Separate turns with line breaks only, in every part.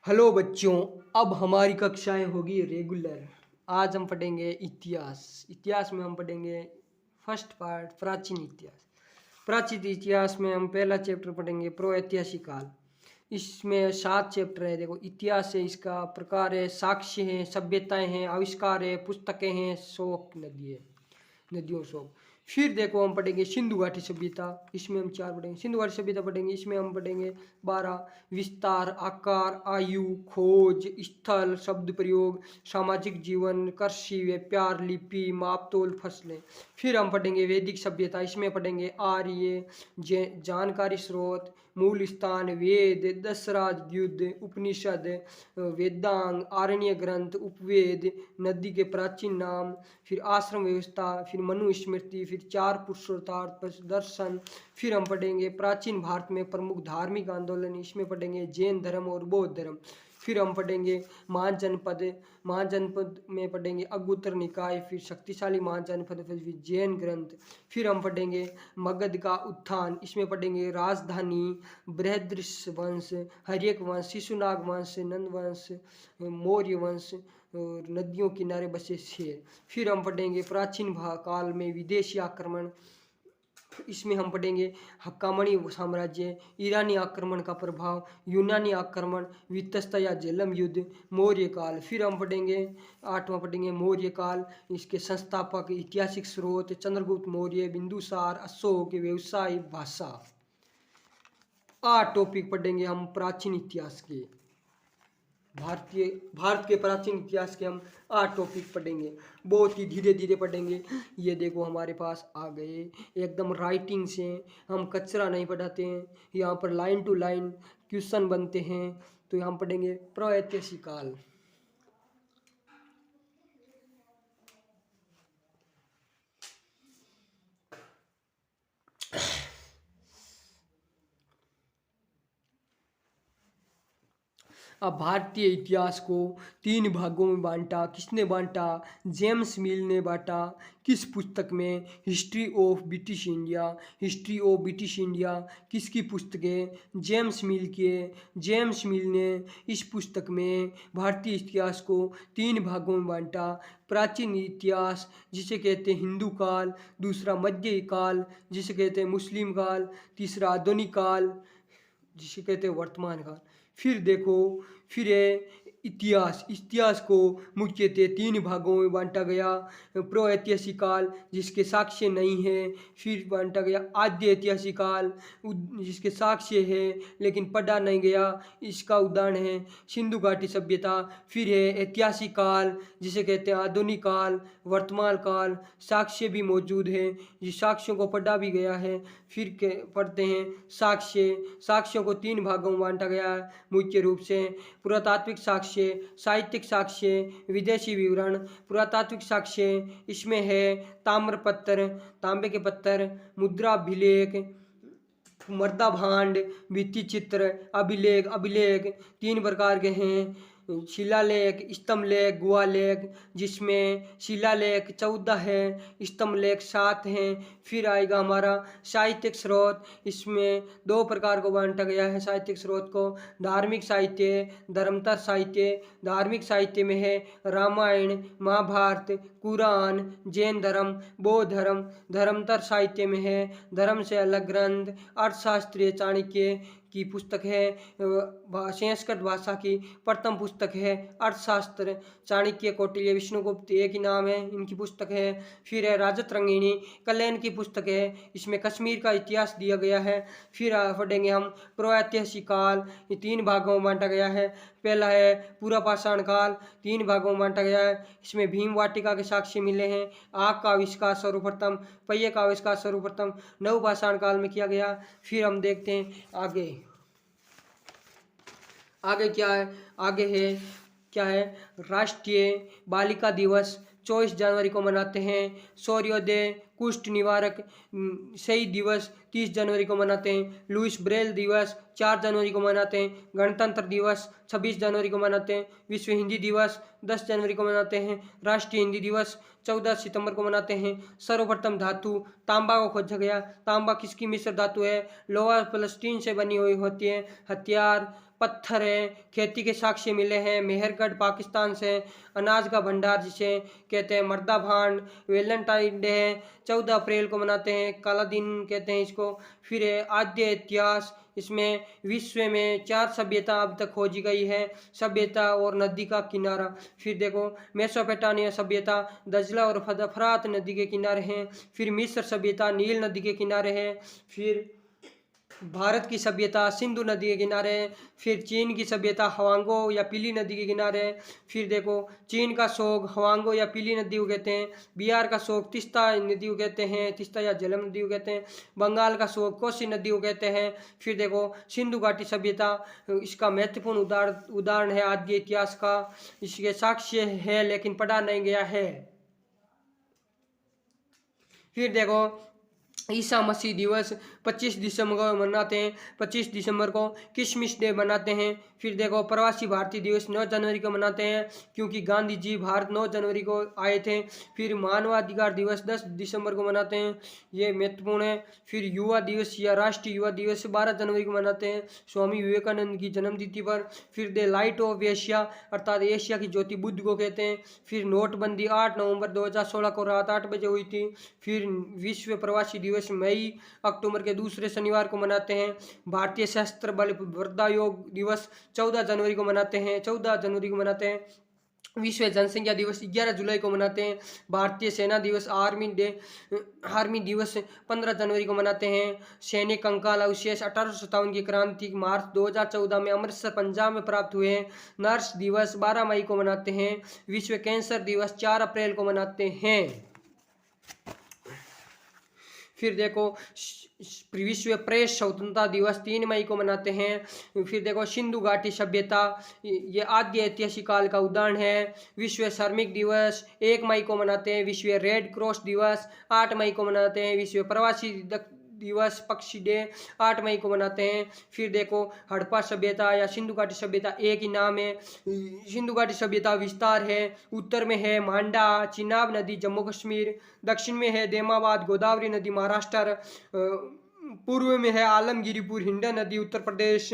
Hello बच्चों। अब हमारी कक्षाएं होगी रेगुलर। आज हम पढ़ेंगे इतिहास। इतिहास में हम पढ़ेंगे फर्स्ट पार्ट प्राचीन इतिहास। प्राचीन इतिहास में हम पहला चैप्टर पढ़ेंगे प्रो-ऐतिहासिक काल। इसमें 7 चैप्टर है। देखो, इतिहास है, इसका प्रकार है, साक्ष्य है, सभ्यताएं हैं, आविष्कार है, पुस्तकें हैं, शोक नदी है, नदियों शोक। फिर देखो हम पढ़ेंगे सिंधु घाटी सभ्यता। इसमें हम 4 पढ़ेंगे। सिंधु घाटी सभ्यता पढ़ेंगे, इसमें हम पढ़ेंगे 12 विस्तार, आकार, आयु, खोज, स्थल, शब्द प्रयोग, सामाजिक जीवन, कृषि, व्यापार, लिपि, मापतोल, फसलें। फिर हम पढ़ेंगे वैदिक सभ्यता। इसमें पढ़ेंगे आर्य, जानकारी स्रोत, मूल स्थान, वेद, 10 राजयुद्ध, उपनिषद, वेदांग, आरण्य ग्रंथ, उपवेद, नदी के प्राचीन नाम, फिर आश्रम व्यवस्था, फिर मनुस्मृति, फिर 4 पुरुषार्थ दर्शन। फिर हम पढ़ेंगे प्राचीन भारत में प्रमुख धार्मिक आंदोलन। इसमें पढ़ेंगे जैन धर्म और बौद्ध धर्म। फिर हम पढ़ेंगे महाजनपद। महाजनपद में पढ़ेंगे अगुत्र निकाय, फिर शक्तिशाली महाजनपद, फिर जैन ग्रंथ। फिर हम पढ़ेंगे मगध का उत्थान। इसमें पढ़ेंगे राजधानी, बृहद्रश्य वंश, हर्यक वंश, शिशुनाग वंश, नंद वंश, मौर्य वंश और नदियों किनारे बसे शेर। फिर हम पढ़ेंगे प्राचीन काल में विदेशी आक्रमण। इसमें हम पढ़ेंगे हक्कामणी साम्राज्य, ईरानी आक्रमण का प्रभाव, यूनानी आक्रमण, वितस्ता या झेलम युद्ध, मौर्य काल। फिर हम पढ़ेंगे 8वां पढ़ेंगे मौर्य काल। इसके संस्थापक, ऐतिहासिक स्रोत, चंद्रगुप्त मौर्य, बिंदुसार, अशोक, व्यवसाय, भाषा। 8 टॉपिक पढ़ेंगे हम प्राचीन इतिहास के। भारत के प्राचीन इतिहास के हम 8 टॉपिक पढ़ेंगे। बहुत ही धीरे धीरे पढ़ेंगे। ये देखो हमारे पास आ गए एकदम राइटिंग से। हम कचरा नहीं पढ़ाते हैं, यहाँ पर लाइन टू लाइन क्वेश्चन बनते हैं। तो यहाँ पढ़ेंगे प्रागैतिहासिक काल। अब भारतीय इतिहास को 3 भागों में बांटा। किसने बांटा? जेम्स मिल ने बांटा। किस पुस्तक में? History of British India. History of British India किसकी पुस्तक है? जेम्स मिल की है। जेम्स मिल ने इस पुस्तक में भारतीय इतिहास को 3 भागों में बांटा। प्राचीन इतिहास जिसे कहते हैं हिंदू काल, दूसरा मध्य काल जिसे कहते हैं मुस्लिम काल, तीसरा आधुनिक काल जिसे कहते हैं वर्तमान काल। फिर देखो, फिर है इतिहास। इतिहास को मुख्यतः 3 भागों में बांटा गया। प्रो-ऐतिहासिक काल जिसके साक्ष्य नहीं है। फिर बांटा गया आद्य ऐतिहासिक काल जिसके साक्ष्य है लेकिन पढ़ा नहीं गया। इसका उदाहरण है सिंधु घाटी सभ्यता। फिर है ऐतिहासिक काल जिसे कहते हैं आधुनिक काल, वर्तमान काल, साक्ष्य भी मौजूद है, जिस साक्ष्यों को पढ़ा भी गया है। फिर पढ़ते हैं साक्ष्य। साक्ष्यों को 3 भागों में बांटा गया है मुख्य रूप से। पुरातात्विक साक्ष्य, साहित्यिक साक्ष्य, विदेशी विवरण। पुरातात्विक साक्ष्य इसमें है ताम्रपत्र, तांबे के पत्थर, मुद्रा अभिलेख, मृदा भांड, भित्ति चित्र, अभिलेख। अभिलेख 3 प्रकार के हैं, शिलालेख, स्तंभलेख, गुहालेख। जिसमें शिलालेख 14 है, स्तंभलेख 7 हैं। फिर आएगा हमारा साहित्यिक स्रोत। इसमें 2 प्रकार को बांटा गया है साहित्यिक स्रोत को, धार्मिक साहित्य, धर्मतर साहित्य। धार्मिक साहित्य में है रामायण, महाभारत, कुरान, जैन धर्म, बौद्ध धर्म। धर्मतर साहित्य में है धर्म से अलग ग्रंथ, अर्थशास्त्रीय चाणक्य की पुस्तक है, संस्कृत भाषा की प्रथम पुस्तक है अर्थशास्त्र। चाणक्य, कौटिल्य, विष्णुगुप्त एक ही नाम है, इनकी पुस्तक है। फिर है राजतरंगिणी, कल्याण की पुस्तक है, इसमें कश्मीर का इतिहास दिया गया है। फिर पढ़ेंगे हम प्रो-ऐतिहासिक काल। ये 3 भागों में बांटा गया है। पहला है पूरा पाषाण काल, 3 भागों में बांटा गया है। इसमें भीम वाटिका के साक्ष्य मिले हैं। आग का आविष्कार सर्वप्रथम, पहिए का आविष्कार सर्वप्रथम नव पाषाण काल में किया गया। फिर हम देखते हैं आगे। आगे क्या है? आगे है क्या है? राष्ट्रीय बालिका दिवस 24 जनवरी को मनाते हैं। सूर्योदय कुष्ठ निवारक शहीद दिवस 30 जनवरी को मनाते हैं। लुइस ब्रेल दिवस 4 जनवरी को मनाते हैं। गणतंत्र दिवस 26 जनवरी को मनाते हैं। विश्व हिंदी दिवस 10 जनवरी को मनाते हैं। राष्ट्रीय हिंदी दिवस 14 सितंबर को मनाते हैं। सर्वप्रथम धातु तांबा को खोजा गया। तांबा किसकी मिश्र धातु है? लोहा प्लस्टीन से बनी हुई होती है। हथियार पत्थर है। खेती के साक्ष्य मिले हैं मेहरगढ़ पाकिस्तान से। अनाज का भंडार जिसे कहते हैं मर्दा भांड। वैलेंटाइन डे है 14 अप्रैल को मनाते हैं। काला दिन कहते हैं इसको। फिर है आद्य इतिहास, इसमें विश्व में 4 सभ्यता अब तक खोजी गई है। सभ्यता और नदी का किनारा, फिर देखो मेसोपोटामिया सभ्यता दजला और फरात नदी के किनारे हैं। फिर मिस्र सभ्यता नील नदी के किनारे है। फिर भारत की सभ्यता सिंधु नदी के किनारे है। फिर चीन की सभ्यता हवांगो या पीली नदी के किनारे है। फिर देखो चीन का शोक हवांगो या पीली नदी को कहते हैं। बिहार का शोक तीस्ता नदी को कहते हैं, तीस्ता या झेलम नदी को कहते हैं। बंगाल का शोक कोसी नदी को कहते हैं। फिर देखो सिंधु घाटी सभ्यता, इसका महत्वपूर्ण उदाहरण है आद्य इतिहास का। इसके साक्ष्य है लेकिन पढ़ा नहीं गया है। फिर देखो ईसा मसीह दिवस 25 दिसंबर को मनाते हैं। 25 दिसंबर को क्रिसमस डे मनाते हैं। फिर देखो प्रवासी भारतीय दिवस 9 जनवरी को मनाते हैं क्योंकि गांधी जी भारत 9 जनवरी को आए थे। फिर मानवाधिकार दिवस 10 दिसंबर को मनाते हैं, ये महत्वपूर्ण है। फिर युवा दिवस या राष्ट्रीय युवा दिवस 12 जनवरी को मनाते हैं स्वामी विवेकानंद की जन्मतिथि पर। फिर द लाइट ऑफ एशिया अर्थात एशिया की ज्योति बुद्ध को कहते हैं। फिर नोटबंदी 8 नवंबर 2016 को रात 8 बजे हुई थी। फिर विश्व प्रवासी दिवस मई अक्टूबर के दूसरे शनिवार को मनाते हैं। भारतीय सशस्त्र बल वृद्धायोग दिवस 14 जनवरी को मनाते हैं। 14 जनवरी को मनाते हैं। विश्व जनसंख्या दिवस 11 जुलाई को मनाते हैं। भारतीय सेना दिवस आर्मी दिवस 15 जनवरी को मनाते हैं। सैनिक कंकाल अवशेष 1857 की क्रांति मार्च 2014 में अमृतसर पंजाब में प्राप्त हुए हैं। नर्स दिवस 12 मई को मनाते हैं। विश्व कैंसर दिवस 4 अप्रैल को मनाते हैं। फिर देखो विश्व प्रेस स्वतंत्रता दिवस 3 मई को मनाते हैं। फिर देखो सिंधु घाटी सभ्यता, ये आद्य ऐतिहासिक काल का उदाहरण है। विश्व श्रमिक दिवस 1 मई को मनाते हैं। विश्व रेड क्रॉस दिवस 8 मई को मनाते हैं। विश्व प्रवासी दिवस पक्षी डे 8 मई को मनाते हैं। फिर देखो हड़प्पा सभ्यता या सिंधु घाटी सभ्यता एक ही नाम है। सिंधु घाटी सभ्यता विस्तार है। उत्तर में है मांडा चिनाब नदी जम्मू कश्मीर, दक्षिण में है देमाबाद गोदावरी नदी महाराष्ट्र, पूर्व में है आलमगिरीपुर हिंडा नदी उत्तर प्रदेश,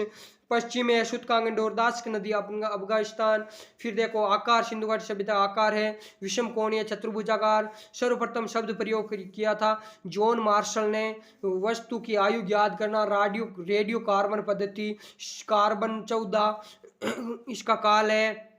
पश्चिम में है सुतकांगन डोरदास्क नदी अफगानिस्तान। फिर देखो आकार सिंधु घाटी सभ्यता आकार है विषम कोणीय चतुर्भुजाकार। सर्वप्रथम शब्द प्रयोग किया था जॉन मार्शल ने। वस्तु की आयु याद करना रेडियो कार्बन पद्धति, कार्बन 14 इसका काल है।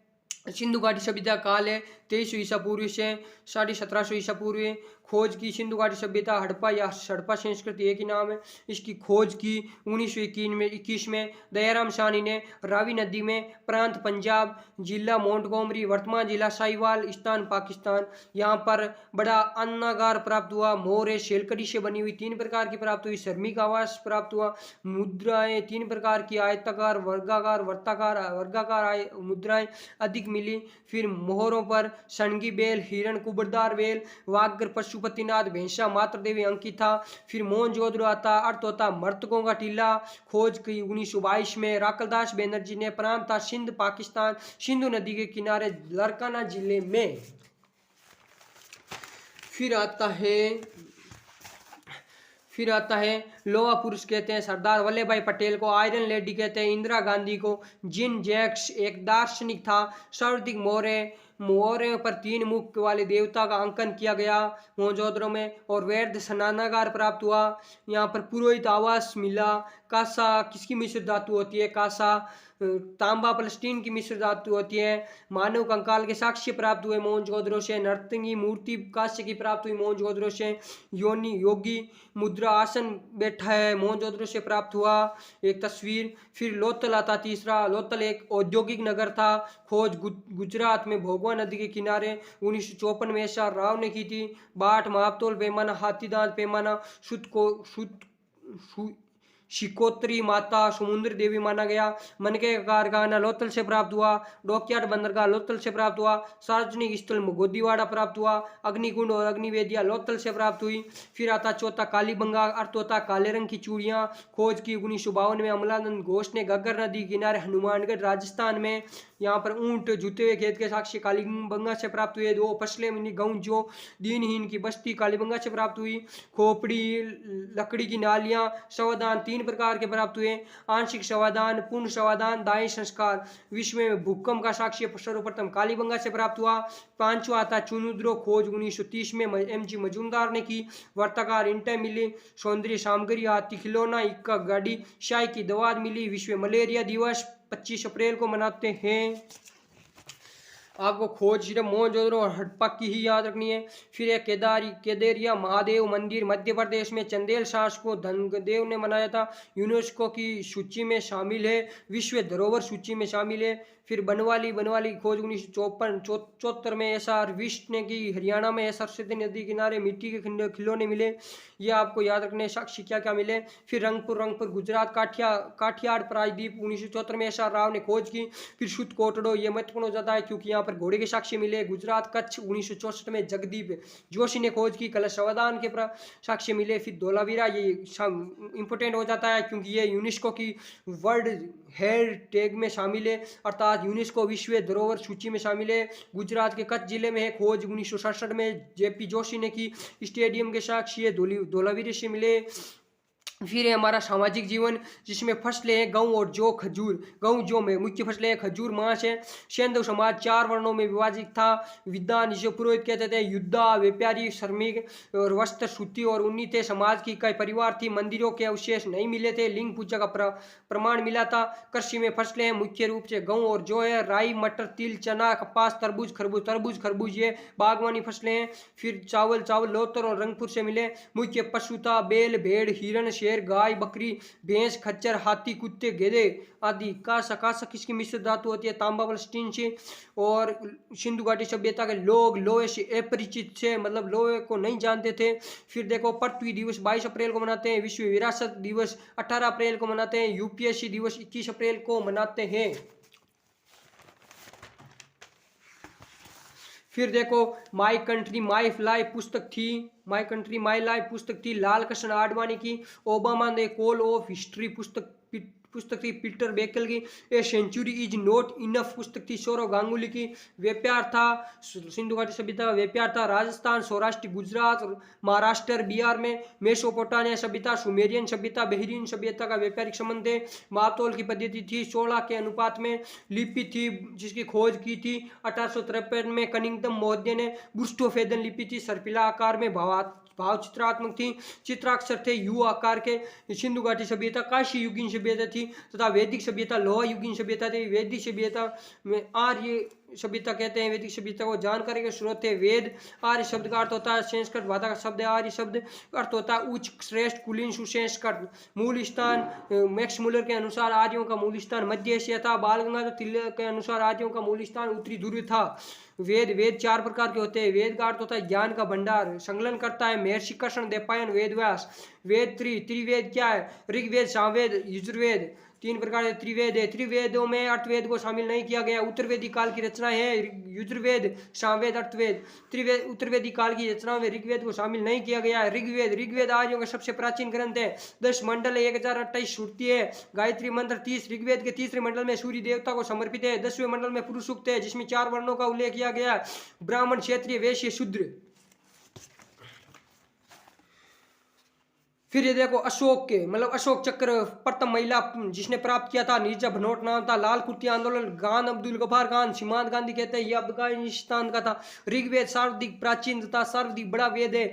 सिंधु घाटी सभ्यता काल है 2300 ईसा पूर्व से 1750 ईसा पूर्व। खोज की सिंधु घाटी सभ्यता हड़प्पा या हड़प्पा संस्कृति एक ही नाम है। इसकी खोज की 1921 में दयाराम साहनी ने रावी नदी में, प्रांत पंजाब, जिला मोंटगोमरी, वर्तमान जिला साहिवाल, स्थान पाकिस्तान। यहाँ पर बड़ा अन्नागार प्राप्त हुआ। मोर शेलकड़ी से बनी हुई 3 प्रकार की प्राप्त हुई। श्रमिक आवास प्राप्त हुआ। मुद्राएं 3 प्रकार की आयताकार वर्गाकार वर्गाकार मुद्राएं अधिक मिली। फिर मोहरों पर सनगी बेल, हिरण, कुबरदार बेल, वागर, पशुपतिनाथ, भैंसा, मातृदेवी अंकित था। फिर मोहनजोदड़ो आता, अर्थ होता मर्तकों का टीला। खोज की 1922 में राकलदास बनर्जी ने। प्रांत था सिंध पाकिस्तान, सिंधु नदी के किनारे लरकाना जिले में। फिर आता है लोहा पुरुष कहते हैं सरदार वल्लभ भाई पटेल को। आयरन लेडी कहते हैं इंदिरा गांधी को। जिन जैक्स एक दार्शनिक था। सर्वाधिक मोहरे पर 3 मुख वाले देवता का अंकन किया गया मोहनजोदड़ो में। और वैध स्नानागार प्राप्त हुआ। यहाँ पर पुरोहित आवास मिला। कासा किसकी मिश्र धातु होती है? कासा। तांबा प्लस्टीन की मिश्र धातु होती है। मानव कंकाल के साक्ष्य प्राप्त हुए मोहनजोदड़ो से। नर्तकी मूर्ति कांस्य की प्राप्त हुई मोहनजोदड़ो से। योगी मुद्रा आसन बैठा है मोहनजोदड़ो से प्राप्त हुआ एक तस्वीर। फिर लोथल आता तीसरा। लोथल एक औद्योगिक नगर था। खोज गुजरात में भोगवा नदी के किनारे 1954 में एस.आर. राव ने की थी। बाट मापतोल पैमाना, हाथी दांत पैमाना, शिकोत्री माता समुद्र देवी माना गया। मन के कारखाना लोथल से प्राप्त हुआ। डॉकयार्ड बंदरगाह लोथल से प्राप्त हुआ। सार्वजनिक स्थल गोदीवाड़ा प्राप्त हुआ। अग्निकुंड और अग्निवेदिया लोथल से प्राप्त हुई। फिर आता चौथा कालीबंगा, अर्थ होता काले रंग की चूड़ियाँ। खोज की 1952 में अमलानंद घोष ने घग्गर नदी किनारे हनुमानगढ़ राजस्थान में। यहाँ पर ऊंट जूते हुए खेत के साक्ष्य कालीबंगा से प्राप्त हुए। 2 फसलें मिली गेहूं जो दीनहीन की बस्ती कालीबंगा से प्राप्त हुई। खोपड़ी लकड़ी की नालियां शवदान 3 प्रकार के प्राप्त हुए। आंशिक शवदान, पूर्ण शवदान, दाएं संस्कार। विश्व में भूकंप का साक्ष्य सर्वप्रथम कालीबंगा से प्राप्त हुआ। 5वां आता चुनुद्रो खोज 1930 में M.G. मजूमदार ने की। वर्ताकार ईंटें मिली। सौंदर्य सामग्री हाथी खिलौना, इक्का गाड़ी, शाही की दवा मिली। विश्व मलेरिया दिवस 25 अप्रैल को मनाते हैं। आपको खोज सिर्फ मोहनजोदड़ो और हड़प्पा की ही याद रखनी है। फिर एक केदारिया महादेव मंदिर मध्य प्रदेश में चंदेल शासकों धनदेव ने बनाया था। यूनेस्को की सूची में शामिल है, विश्व धरोहर सूची में शामिल है। फिर बनवाली खोज 1974 में एसआर विस्ट ने की। हरियाणा में सरस्वती नदी किनारे मिट्टी के खिलौने मिले। ये आपको याद रखने साक्षी क्या क्या मिले। फिर रंगपुर गुजरात काठियाड़ प्रायद्वीप 1974 में एसआर राव ने खोज की। फिर शुद्ध कोटड़ो, ये महत्वपूर्ण हो जाता है क्योंकि यहाँ पर घोड़े के साक्ष्य मिले। गुजरात कच्छ 1964 में जगदीप जोशी ने खोज की। कलश अवदान के साक्ष्य मिले। फिर धोलावीरा, ये इंपोर्टेंट हो जाता है क्योंकि ये यूनेस्को की वर्ल्ड हेरिटेज में शामिल है, अर्थात यूनेस्को विश्व धरोहर सूची में शामिल है। गुजरात के कच्छ जिले में है। खोज 1967 में जेपी जोशी ने की। स्टेडियम के साक्ष्य धोलावीरा से मिले। फिर है हमारा सामाजिक जीवन, जिसमें फसलें हैं गेहूं और जौ खजूर। गेहूं जौ में मुख्य फसलें हैं, खजूर मांस है। सैंधव समाज 4 वर्णों में विभाजित था। विद्वान जिसे पुरोहित कहते थे, युद्धा, व्यापारी, श्रमिक और वस्त्र सूती और उन्नी थे। समाज की कई परिवार थी। मंदिरों के अवशेष नहीं मिले थे। लिंग पूजा का प्रमाण मिला था। कृषि में फसलें हैं मुख्य रूप से गेहूं और जौ है। राई, मटर, तिल, चना, कपास, तरबूज, खरबूज ये बागवानी फसलें हैं। फिर चावल लोथर और रंगपुर से मिले। मुख्य पशु था बैल, भेड़, हिरण, गाय, बकरी, भैंस, खच्चर, हाथी, कुत्ते, गेदे आदि। कासा किसकी मिश्र धातु होती है, तांबा व स्टील से। और सिंधु घाटी सभ्यता के लोग लोहे से अपरिचित थे, मतलब लोहे को नहीं जानते थे। फिर देखो पृथ्वी दिवस 22 अप्रैल को मनाते हैं। विश्व विरासत दिवस 18 अप्रैल को मनाते हैं। यूपीएससी दिवस 21 अप्रैल को मनाते हैं। फिर देखो माई कंट्री माई लाइफ पुस्तक थी। माई कंट्री माई लाइफ पुस्तक थी लाल कृष्ण आडवाणी की। ओबामा ने कॉल ऑफ हिस्ट्री पुस्तक थी पीटर बेकल की। A century is not enough पुस्तक थी सौरव गांगुली की। व्यापार था सिंधु घाटी सभ्यता का व्यापार था राजस्थान, सौराष्ट्र, गुजरात, महाराष्ट्र, बिहार में। मेसोपोटामिया सभ्यता, सुमेरियन सभ्यता, बहरीन सभ्यता का व्यापारिक संबंध है। मातोल की पद्धति थी 16 के अनुपात में। लिपि थी जिसकी खोज की थी 1853 में कनिंगटन महोदय ने। बुस्टोफेदन लिपि थी सर्पिला आकार में, भाव चित्रात्मक थी। चित्राक्षर थे यू आकार के। सिंधु घाटी सभ्यता काशी युगीन सभ्यता थी तथा वैदिक सभ्यता लोहा युगीन सभ्यता थी। वैदिक सभ्यता में आर्य सभ्यता कहते हैं। वैदिक सभ्यता को जानकारी के स्रोत है वेद। आर्य शब्द का अर्थ होता है संस्कृत भाषा का शब्द है। आर्य शब्द अर्थ होता है उच्च, श्रेष्ठ, कुलीन, सुसंस्कृत। मूल स्थान मैक्स मुलर के अनुसार आर्यों का मूल स्थान मध्य एशिया था। बाल गंगाधर तिलक के अनुसार आर्यों का मूल स्थान उत्तरी ध्रुव था। वेद 4 प्रकार के होते हैं। वेद का अर्थ होता है ज्ञान का भंडार। संकलन करता है महर्षि कृष्ण देवपायन वेदव्यास। वेद त्रिवेद क्या है, ऋग्वेद, सामवेद, यजुर्वेद। 3 प्रकार के त्रिवेद है। त्रिवेदों में अर्थवेद को शामिल नहीं किया गया। उत्तरवेदी काल की रचना है यजुर्वेद, सामवेद, अर्थवेद। उत्तरवेदी काल की रचनाओं में ऋग्वेद को शामिल नहीं किया गया है। ऋग्वेद आर्यों का सबसे प्राचीन ग्रंथ है। 10 मंडल 1028 श्रुति है। गायत्री मंत्र 30 ऋग्वेद के तीसरे मंडल में सूर्य देवता को समर्पित है। 10वें मंडल में पुरुष सूक्त है जिसमें 4 वर्णों का उल्लेख किया गया है, ब्राह्मण, क्षत्रिय, वैश्य, शूद्र। फिर ये देखो अशोक के मतलब अशोक चक्र प्रथम महिला जिसने प्राप्त किया था नीरजा भनोट नाम था। लाल कुर्ती आंदोलन गान अब्दुल गफार खान सीमांत गांधी कहते हैं, ये अफगानिस्तान का था। ऋग्वेद सर्वाधिक प्राचीन तथा सर्वाधिक बड़ा वेद है।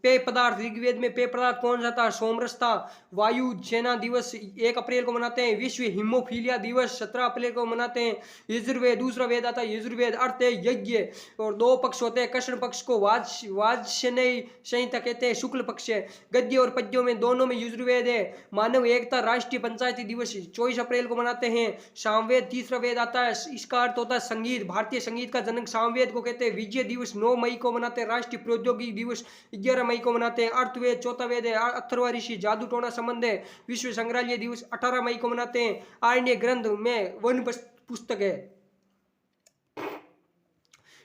पेय पदार्थ ऋग्वेद में पेय पदार्थ कौन सा था, सोमरस था। वायु सेना दिवस 1 अप्रैल को मनाते हैं। विश्व हिमोफीलिया दिवस 17 अप्रैल को मनाते हैं। यजुर्वेद दूसरा वेद आता है। यजुर्वेद अर्थ है यज्ञ और 2 पक्ष होते हैं। कृष्ण पक्ष को वाजसेयी संहिता कहते हैं, शुक्ल पक्ष है। गद्य और और पद्यों में दोनों में यजुर्वेद है। मानव एकता राष्ट्रीय पंचायती दिवस 24 अप्रैल को मनाते हैं। सामवेद तीसरा वेद आता है, इसका अर्थ होता है संगीत। भारतीय संगीत का जनक सामवेद को कहते हैं। विजय दिवस 9 मई को मनाते हैं। राष्ट्रीय प्रौद्योगिकी दिवस 11 मई को मनाते हैं। अर्थवेद चौथा वेद है। अथर्व ऋषि जादू टोना संबंध है। विश्व संग्रहालय दिवस 18 मई को मनाते हैं। आरण्य ग्रंथ में वन पुस्तक है।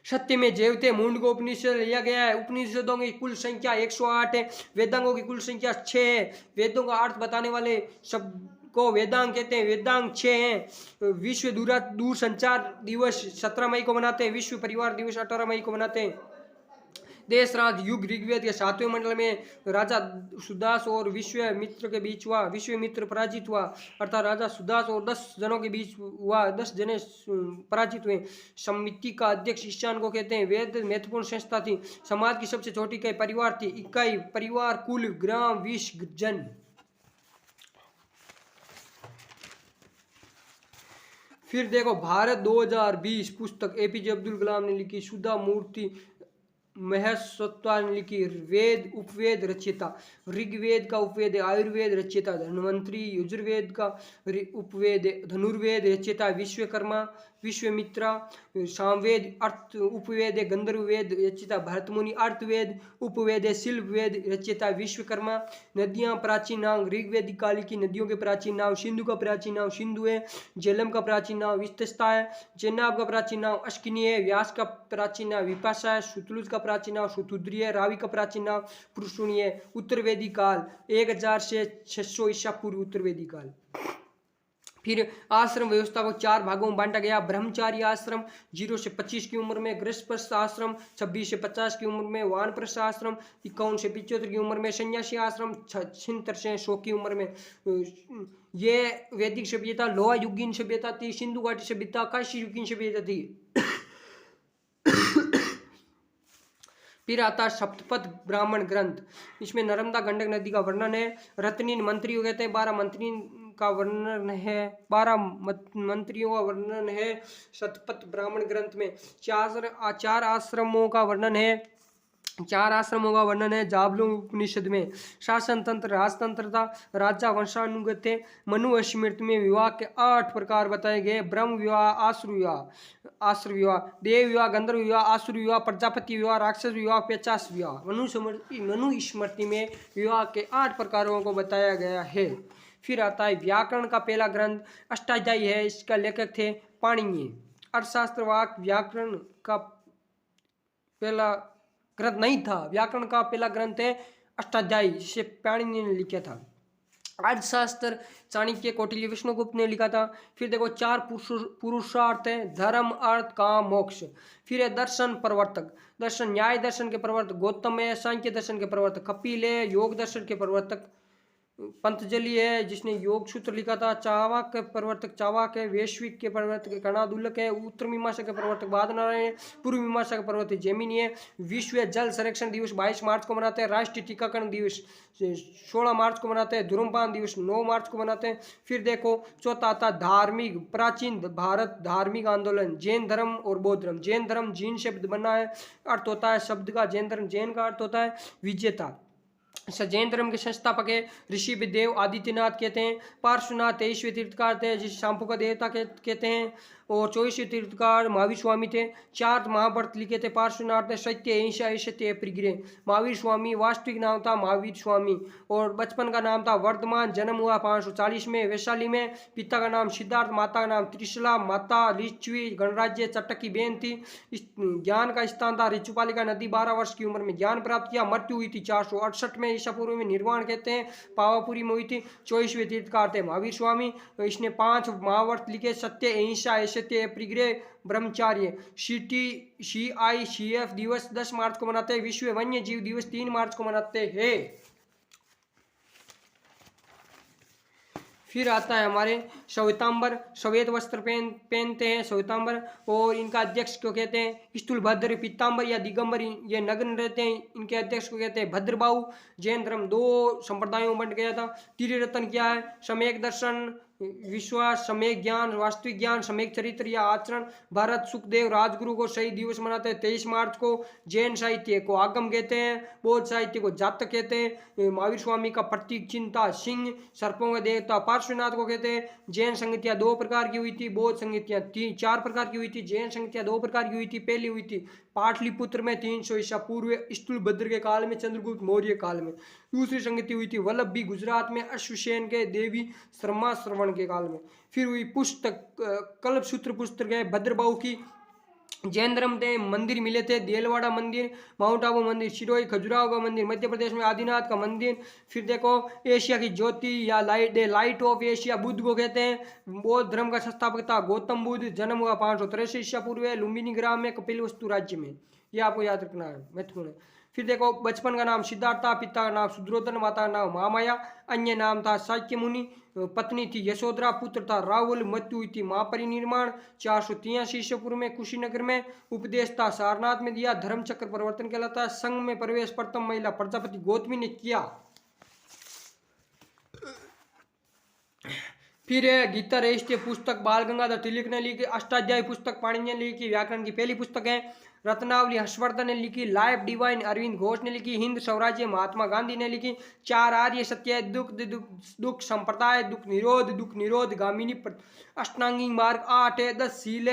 सत्य में जयते मुंडको उपनिषद लिया गया है। उपनिषदों की कुल संख्या 108 है। वेदांगों की कुल संख्या 6 है। वेदों का अर्थ बताने वाले शब्द को वेदांग कहते हैं। वेदांग 6 हैं। विश्व दूरसंचार दिवस 17 मई को मनाते हैं। विश्व परिवार दिवस 18 मई को मनाते हैं। देश राज युग ऋग्वेद के 7वें मंडल में राजा सुदास और विश्वामित्र के बीच हुआ। विश्वामित्र पराजित हुआ, अर्थात राजा सुदास और 10 जनों के बीच हुआ। 10 जने पराजित हुए। समिति का अध्यक्ष ईशान को कहते हैं। वेद महत्वपूर्ण संस्था थी। समाज की सबसे छोटी इकाई परिवार थी। इकाई परिवार, कुल, ग्राम, 20 जन। फिर देखो भारत 2020 पुस्तक एपीजे अब्दुल कलाम ने लिखी। सुधा मूर्ति महस्वत्वा ने लिखी। वेद उपवेद रचयिता, ऋग्वेद का उपवेद है आयुर्वेद रचयिता धन्वंतरी, यजुर्वेद का उपवेद धनुर्वेद रचयिता विश्वकर्मा विश्वामित्रा, सामवेद अर्थ उपवेद गंधर्व वेद रचयिता भरतमुनि, अर्थवेद उपवेद शिल्प वेद रचयिता विश्वकर्मा। नदियां प्राचीन नाम ऋग्वेदिक काल की नदियों के प्राचीन नाम सिंधु का प्राचीन नाम सिंधु है। झेलम का प्राचीन नाम विस्तस्ता है। चेनाब का प्राचीन नाम अश्किनी है। व्यास का प्राचीन नाम विपाशा है। सुतलुज का प्राचीन नाम सुतुद्री है। रावि का प्राचीन नाम पुरुषुणी है। उत्तरवेदी काल 1000 से 600 ईसा पूर्व उत्तरवेदी काल। फिर आश्रम व्यवस्था को 4 भागों में बांटा गया। ब्रह्मचारी आश्रम 0 से 25 की उम्र में, गृहस्थ आश्रम 26 से 50 की उम्र में, वानप्रस्थ आश्रम 51 से 75 की उम्र में, सन्यासी आश्रम 76 से 100 की उम्र में। ये वैदिक सभ्यता, लोहा युगीन सभ्यता थी, सिंधु घाटी सभ्यता, काशी युगीन सभ्यता थी। फिर आता है सप्तपद ब्राह्मण ग्रंथ। इसमें नर्मदा गंडक नदी का वर्णन है। रत्नीन मंत्री कहते हैं। 12 मंत्री का वर्णन है। 12 मंत्रियों का वर्णन है सप्तपद ब्राह्मण ग्रंथ में। 4 आश्रमों का वर्णन है। 4 आश्रमों का वर्णन है जाबलू उपनिषद में। शासन तंत्र, राजतंत्रता, राजा वंशानुगत थे। मनु स्मृति में विवाह के 8 प्रकार बताए गए। ब्रह्म विवाह, आसुर विवाह, देव विवाह, गंधर्व विवाह, आसुर विवाह, प्रजापति विवाह, राक्षस विवाह, पेचास विवाह। मनु स्मृति में विवाह के 8 प्रकारों को बताया गया है। फिर आता है व्याकरण का पहला ग्रंथ अष्टाध्यायी है। इसका लेखक थे पाणिनि। अर्थशास्त्र वाक व्याकरण का पहला ग्रंथ नहीं था। व्याकरण का पहला ग्रंथ है अष्टाध्यायी, जिसे पाणिनि ने लिखा था। अर्थशास्त्र चाणक्य, कौटिल्य, विष्णुगुप्त ने लिखा था। फिर देखो 4 पुरुषार्थ है, धर्म, अर्थ, काम, मोक्ष। फिर है दर्शन प्रवर्तक। दर्शन न्याय दर्शन के प्रवर्तक गौतम है। सांख्य दर्शन के प्रवर्तक कपिल है। योग दर्शन के प्रवर्तक पंतजलि है, जिसने योग सूत्र लिखा था। चावाक के प्रवर्तक चावाक है। वैश्विक के प्रवर्तक कणादुल्लक है। उत्तर मीमांसा के प्रवर्तक बादनारायण है। पूर्व मीमांसा के प्रवर्तक जैमिनी है। विश्व जल संरक्षण दिवस 22 मार्च को मनाते हैं। राष्ट्रीय टीकाकरण दिवस 16 मार्च को मनाते हैं। धूम्रपान दिवस 9 मार्च को मनाते हैं। फिर देखो चौथा आता धार्मिक, प्राचीन भारत धार्मिक आंदोलन, जैन धर्म और बौद्ध धर्म। जैन धर्म जीन शब्द बना है, अर्थ होता है शब्द का जैन धर्म, जैन का अर्थ होता है विजेता। जैन धर्म के संस्थापक है ऋषि देव आदित्यनाथ कहते हैं। पार्श्वनाथ 23वें तीर्थकार थे, जिसे शाम्पू का देवता कहते हैं। और 24वें तीर्थकार महावीर स्वामी थे। 4 महाभारत लिखे थे पार्श्वनाथ ने। सत्य अहिंसा ऐश्वर्य परिग्रह। महावीर स्वामी वास्तविक नाम था महावीर स्वामी, और बचपन का नाम था वर्धमान। जन्म हुआ 540 में वैशाली में। पिता का नाम सिद्धार्थ, माता का नाम त्रिशला, माता लिच्छवी, गणराज्य चट्टक की बहन थी। ज्ञान का स्थान था ऋचुपालिका नदी। 12 वर्ष की उम्र में ज्ञान प्राप्त किया। मृत्यु हुई थी 468 में ईसा पूर्व में। निर्वाण कहते हैं पावापुरी में हुई थी। 24वें तीर्थकार थे महावीर स्वामी। इसने 5 महाभारत लिखे। सत्य अहिंसा ऐश्वर्य परिग्रह, ब्रह्मचार्य। CICF दिवस 10 मार्च को मनाते हैं। विश्व वन्य जीव दिवस 3 मार्च को मनाते हैं। फिर आता है हमारे श्वेतांबर, श्वेत वस्त्र पहनते हैं श्वेतांबर। और इनका अध्यक्ष को कहते हैं स्थूलभद्र, पीतांबर या दिगंबर, ये नग्न रहते हैं। इनके अध्यक्ष को कहते हैं भद्रबाहु। जैन धर्म 2 संप्रदायों में बंट गया था। त्रिरत्न क्या है? सम्यक दर्शन, विश्वास, सम्यक ज्ञान, वास्तविक ज्ञान, सम्यक चरित्र या आचरण। भरत, सुखदेव, राजगुरु को शहीद दिवस मनाते हैं 23 मार्च को। जैन साहित्य को आगम कहते हैं, बौद्ध साहित्य को जातक कहते हैं। महावीर स्वामी का प्रतीक चिंता सिंह, सर्पों का देवता पार्श्वनाथ को कहते हैं। जैन संगतियाँ 2 प्रकार की हुई थी, बौद्ध संगतियाँ 4 प्रकार की हुई थी। जैन संगतियाँ 2 प्रकार की हुई थी। पहली हुई थी पाटलिपुत्र में 300 ईसा पूर्व स्थूलभद्र के काल में, चंद्रगुप्त मौर्य काल में। दूसरी संगति हुई थी वल्लभी गुजरात में अश्वसेन के देवी श्रमा श्रवण के काल में। फिर हुई पुस्तक कल्पसूत्र पुस्तक है भद्रबाहु की। जैन धर्म के मंदिर मिले थे, देलवाड़ा मंदिर, माउंट आबू मंदिर, शिरोई खजुराहो का मंदिर, मध्य प्रदेश में आदिनाथ का मंदिर। फिर देखो एशिया की ज्योति या लाइट ऑफ एशिया बुद्ध को कहते हैं। बौद्ध धर्म का संस्थापक था गौतम बुद्ध, जन्म हुआ 563 ईसा पूर्व लुम्बिनी ग्राम में कपिलवस्तु राज्य में। ये आपको याद रखना है, महत्वपूर्ण है। फिर देखो बचपन का नाम सिद्धार्थ था, पिता का नाम सुद्रोधन, माता का नाम महामाया, अन्य नाम था साक्य मुनि, पत्नी थी यशोधरा, पुत्र था राहुल, मृत्यु हुई थी महापरिनिर्माण 483 ईसा पूर्व में कुशीनगर में। उपदेश था सारनाथ में दिया, धर्म चक्र परिवर्तन कहलाता है। संघ में प्रवेश प्रथम महिला प्रजापति गौतमी ने किया। फिर है गीता राष्ट्रीय पुस्तक बाल गंगाधर तिलक ने लिखी। अष्टाध्यायी पुस्तक पाणिनि ने लिखी, व्याकरण की पहली पुस्तक है। रत्नावली हर्षवर्धन ने लिखी। लाइफ डिवाइन अरविंद घोष ने लिखी। हिंद स्वराज्य महात्मा गांधी ने लिखी। 4 आर्य सत्य, दुख संप्रदाय, दुख निरोध गामिनी अष्टांगिक मार्ग 8 है। 10 सील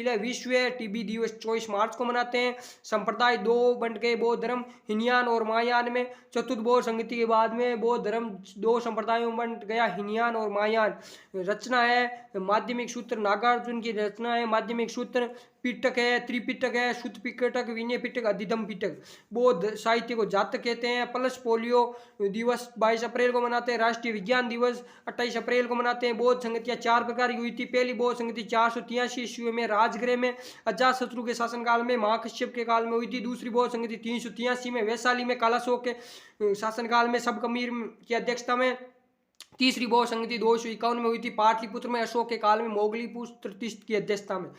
है। विश्व टीबी दिवस 24 मार्च को मनाते हैं। संप्रदाय 2 बंट गए बौद्ध धर्म हिनयान और महायान में। चतुर्थ बौद्ध संगति के बाद में बौद्ध धर्म 2 संप्रदायों में बंट गया, हिनयान और महायान। रचना है माध्यमिक सूत्र, नागार्जुन की रचना है माध्यमिक सूत्र। पिटक है, त्रिपिटक है, शुद्ध पिटक, विनय पिटक, अधिधम पिटक। बौद्ध साहित्य को जातक कहते हैं। प्लस पोलियो दिवस 22 अप्रैल को मनाते हैं। राष्ट्रीय विज्ञान दिवस 28 अप्रैल को मनाते हैं। बौद्ध संगतियाँ 4 प्रकार की हुई थी। पहली बौद्ध संगति 483 ईस्वी में राजगृह में अजातशत्रु के शासनकाल में महाकश्यप के काल में हुई थी। दूसरी बौद्ध संगति 383 में वैशाली में कालाशोक के शासनकाल में सबकमीर की अध्यक्षता में। तीसरी बौद्ध संगति 251 में हुई थी पाटलिपुत्र में अशोक के काल में मोगलीपुत्र तीर्थ की अध्यक्षता में।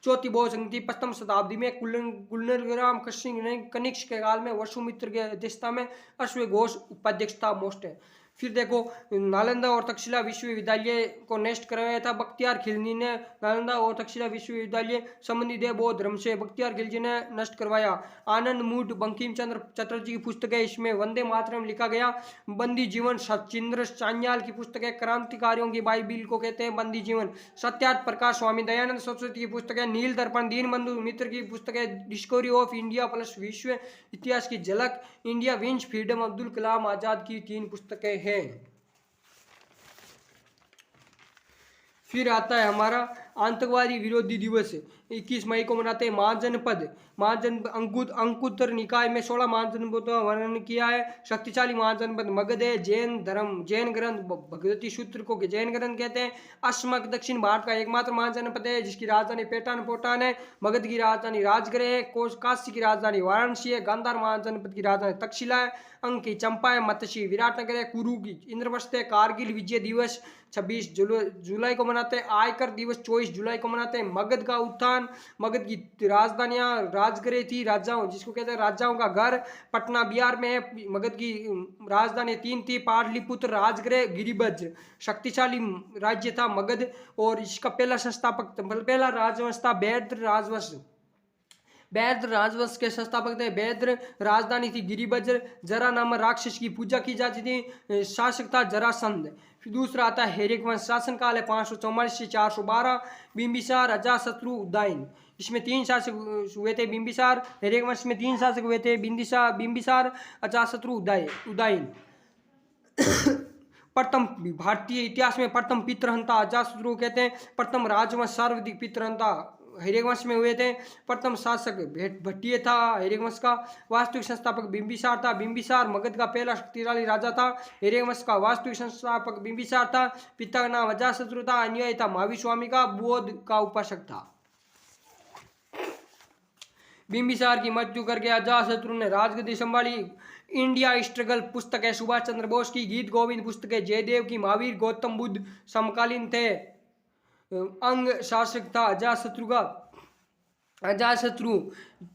चौथी बौद्ध संगति 5वीं शताब्दी में कुलनग्राम कनिष्क के काल में वसुमित्र के अध्यक्षता में अश्वघोष उपाध्यक्षता मोस्ट है। फिर देखो नालंदा और तक्षशिला विश्वविद्यालय को नष्ट करवाया था बख्तियार खिलजी ने। नालंदा और तक्षशिला विश्वविद्यालय संबंधित है बौद्ध धर्म से, बख्तियार खिलजी ने नष्ट करवाया। आनंद मूड बंकिम चंद्र चटर्जी की पुस्तक है, इसमें वंदे मातरम लिखा गया। बंदी जीवन सचिंद्र चान्याल की पुस्तक है, क्रांतिकारियों की बाइबिल को कहते हैं बंदी जीवन। सत्यार्थ प्रकाश स्वामी दयानंद सरस्वती की पुस्तक है। नील दर्पण दीनबंधु मित्र की पुस्तक है। डिस्कवरी ऑफ इंडिया प्लस विश्व इतिहास की झलक, India wins freedom, Abdul Kalam Azad की 3 पुस्तकें हैं। फिर आता है हमारा आतंकवादी विरोधी दिवस 21 मई को मनाते हैं। महाजनपद अंकुतर निकाय में 16 महाजनपदों का वर्णन किया है। शक्तिशाली महाजनपद मगध है। जैन ग्रंथ भगवती सूत्र को जैन ग्रंथ कहते हैं। अस्मक दक्षिण भारत का एकमात्र महाजनपद है जिसकी राजधानी पोटान है। मगध की राजधानी राजगृह है। काशी की राजधानी वाराणसी है। गांधार महाजनपद की राजधानी तक्षशिला है। अंग की चंपा है। मत्स्य विराटनगर है। कुरु की इंद्रप्रस्थ है। कारगिल विजय दिवस 26 जुलाई को मनाते हैं। आयकर दिवस 24 जुलाई को मनाते हैं। मगध का उत्थान, मगध की राजधानियां राजगृह थी, राजाओं जिसको कहते हैं राजाओं का घर। पटना बिहार में है। मगध की राजधानी 3 थी, पाटलिपुत्र, राजगृह, गिरिब्रज। शक्तिशाली राज्य था मगध और इसका पहला राजवंश था वैद्य राजवंश। वैद्य राजवंश के संस्थापक थे वैद्य। राजधानी थी गिरिब्रज। जरा नामक राक्षस की पूजा की जाती थी। शासक था जरासंध। फिर दूसरा आता है हेरिक वंश। शासनकाल है 544 से 412। बिंबिसार, अजातशत्रु, उदयन। इसमें 3 शासक हुए थे। बिंबिसार हेरिक वंश में 3 शासक हुए थे, बिंबिसार, अजातशत्रु, उदयन। प्रथम भारतीय इतिहास में प्रथम पितृहंता अजातशत्रु कहते हैं। प्रथम राजवंश सर्वाधिक पितृहंता हिरण्यवंश में हुए थे। प्रथम शासक भट्टिय था हिरण्यवंश का। वास्तविक संस्थापक बिंबिसार था। बिंबिसार मगध का पहला शक्तिशाली राजा था। हिरण्यवंश का वास्तविक संस्थापक बिंबिसार था। पिता का नाम अजातशत्रु था। अनुयायी था महावीर स्वामी का। बुद्ध का उपासक था। बिंबिसार की मृत्यु करके अजातशत्रु ने राजगद्दी संभाली। इंडिया स्ट्रगल पुस्तक है सुभाष चंद्र बोस की। गीत गोविंद पुस्तक है जयदेव की। महावीर गौतम बुद्ध समकालीन थे। अंग शासक था अजातशत्रु का। अजातशत्रु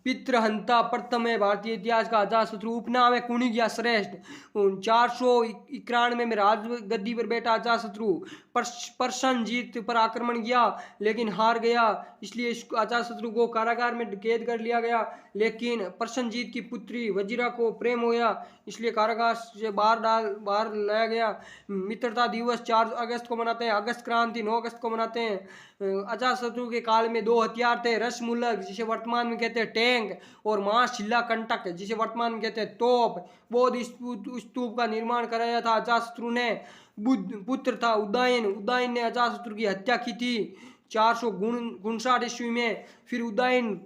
पितृहंता प्रथम है भारतीय इतिहास का अजातशत्रु। उपनाम है कुणिज्ञ श्रेष्ठ। 491 में राज गद्दी पर बैठा अजातशत्रु। प्रसन्नजीत पर आक्रमण किया लेकिन हार गया, इसलिए इस अजातशत्रु को कारागार में कैद कर लिया गया। लेकिन प्रसन्नजीत की पुत्री वजीरा को प्रेम हो गया, इसलिए कारागार से बाहर लाया गया। मित्रता दिवस 4 अगस्त को मनाते हैं। अगस्त क्रांति 9 अगस्त को मनाते हैं। अजातशत्रु के काल में 2 हथियार थे, रसमुलक जिसे वर्तमान में कहते हैं टैंक, और महाशिला कंटक जिसे वर्तमान में कहते हैं तोप। बौद्ध स्तूप का निर्माण कराया था अजातशत्रु ने। बुद्ध पुत्र था उदयन, उदयन ने अजातशत्रु की हत्या की थी 459 ईस्वी में। फिर उदयन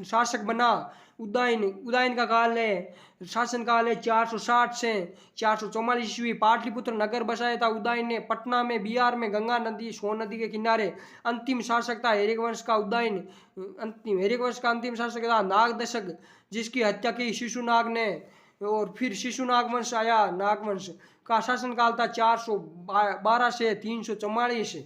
शासक बना। उदयन का काल है, शासन काल है 460 से 444 ईस्वी। पाटलिपुत्र नगर बसाया था उदयन ने पटना में, बिहार में, गंगा नदी सोन नदी के किनारे। अंतिम शासक था हर्यक वंश का उदयन। हर्यक वंश का अंतिम शासक था नागदशक, जिसकी हत्या की शिशुनाग ने। और फिर शिशुनाग वंश आया। नागवंश का शासनकाल था 412 से 344।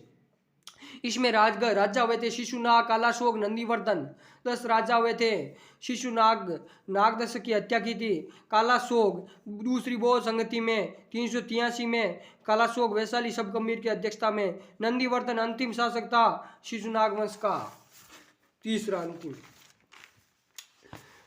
इसमें राजा हुए थे शिशुनाग, कालाशोक, नंदीवर्धन। 10 राजा हुए थे। शिशुनाग नागदशक की हत्या की थी। कालाशोक दूसरी बौद्ध संगति में 383 में। कालाशोक वैशाली सब गंभीर की अध्यक्षता में। नंदीवर्धन अंतिम शासक था शिशुनाग वंश का, तीसरा अंतिम।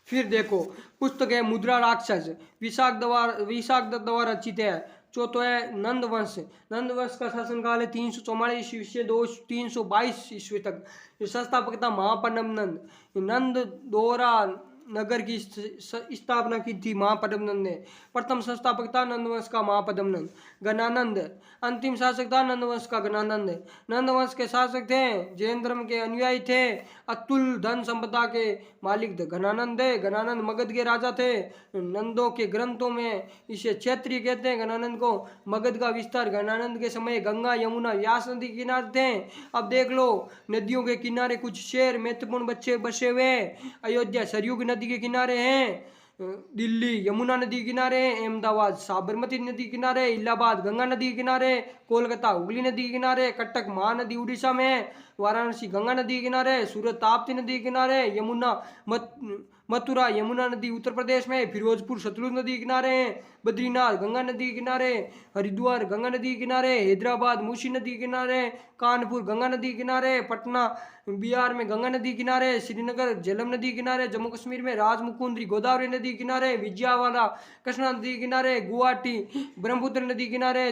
फिर देखो पुस्तक है मुद्रा राक्षस, विशाख दत्त द्वारा रचित है। चौथा है नंद वंश। नंद वंश का शासनकाल है 344 ईस्वी से 322 ईस्वी तक। संस्थापक था महापद्म नंद। नंद दोहरा नगर की स्थापना की थी महापद्म नंद ने। प्रथम संस्थापक था नंदवंश का महापद्म नंद। गणानंद अंतिम शासक था नंदवंश का गणानंद। नंदवंश के शासक थे, जैन धर्म के अनुयायी थे, अतुल धन संपदा के मालिक थे। गणानंद मगध के राजा थे। नंदों के ग्रंथों में इसे क्षेत्रीय कहते हैं। गणानंद को मगध का विस्तार गणानंद के समय गंगा यमुना व्यास नदी के किनारे थे। अब देख लो नदियों के किनारे कुछ शहर महत्वपूर्ण बच्चे बसे हुए। अयोध्या सरयू नदी के किनारे हैं, दिल्ली यमुना नदी के किनारे, अहमदाबाद साबरमती नदी के किनारे, इलाहाबाद गंगा नदी के किनारे, कोलकाता हुगली नदी के किनारे, कटक महानदी उड़ीसा में, वाराणसी गंगा नदी के किनारे, सूरत ताप्ती नदी के किनारे, मथुरा यमुना नदी उत्तर प्रदेश में, फिरोजपुर सतलुज नदी के किनारे हैं, बद्रीनाथ गंगा नदी के किनारे, हरिद्वार गंगा नदी के किनारे, हैदराबाद मूसी नदी के किनारे, कानपुर गंगा नदी के किनारे, पटना बिहार में गंगा नदी किनारे, श्रीनगर झेलम नदी किनारे, जम्मू कश्मीर में राजमुकुंद्री गोदावरी नदी किनारे, विजयवाड़ा कृष्णा नदी किनारे, गुवाहाटी ब्रह्मपुत्र नदी किनारे,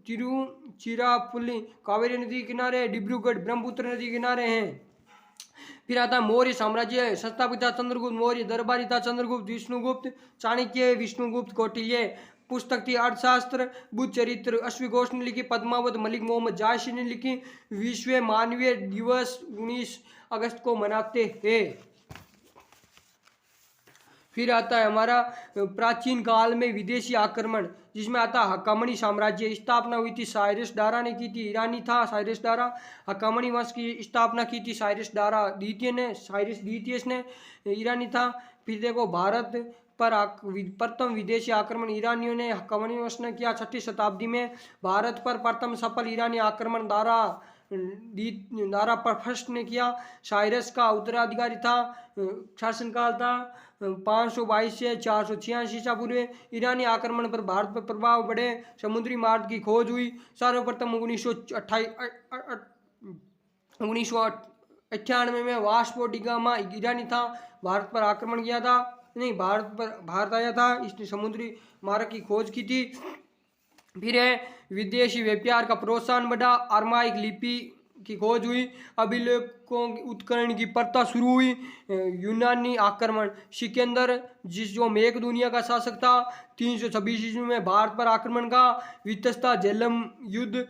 तिरुचिरापल्ली कावेरी नदी किनारे, डिब्रूगढ़ ब्रह्मपुत्र नदी किनारे हैं। फिर आता है मौर्य साम्राज्य। संस्थापक था चंद्रगुप्त मौर्य। दरबारी था चंद्रगुप्त, विष्णुगुप्त, चाणक्य, विष्णुगुप्त, कौटिल्य। पुस्तक थी अर्थशास्त्र, बुद्ध चरित्र अश्वघोष ने लिखी, पद्मावत मलिक मोहम्मद जायसी ने लिखी। विश्व मानवीय दिवस 19 अगस्त को मनाते हैं। फिर आता है हमारा प्राचीन काल में विदेशी आक्रमण, जिसमें आता है हक्कामनी साम्राज्य। स्थापना हुई थी साइरस डारा ने की थी, ईरानी था साइरस डारा। हक्कामनी वंश की स्थापना की थी साइरस डारा द्वितीय ने, साइरस द्वितीय ने, ईरानी था। फिर देखो भारत पर प्रथम विदेशी आक्रमण ईरानियों ने हक्कामनी वंश ने किया 6वीं शताब्दी में। भारत पर प्रथम सफल ईरानी आक्रमण दारा पर फर्स्ट ने किया। साइरस का उत्तराधिकारी था। शासनकाल था 522 से 486 ईसा पूर्व। ईरानी आक्रमण पर भारत पर प्रभाव बढ़े, समुद्री मार्ग की खोज हुई। सर्वप्रथम 1998 में वास्को डिगामा ईरानी था, भारत पर आक्रमण किया था, नहीं भारत आया था, इसने समुद्री मार्ग की खोज की थी। फिर है विदेशी व्यापार का प्रोत्साहन बढ़ा, अरमाइक लिपि की खोज हुई, अभिलेखों उत्खनन की प्रथा शुरू हुई। यूनानी आक्रमण, सिकंदर जो मेघ दुनिया का शासक था 326 ईस्वी में भारत पर आक्रमण का। वितस्ता झेलम युद्ध,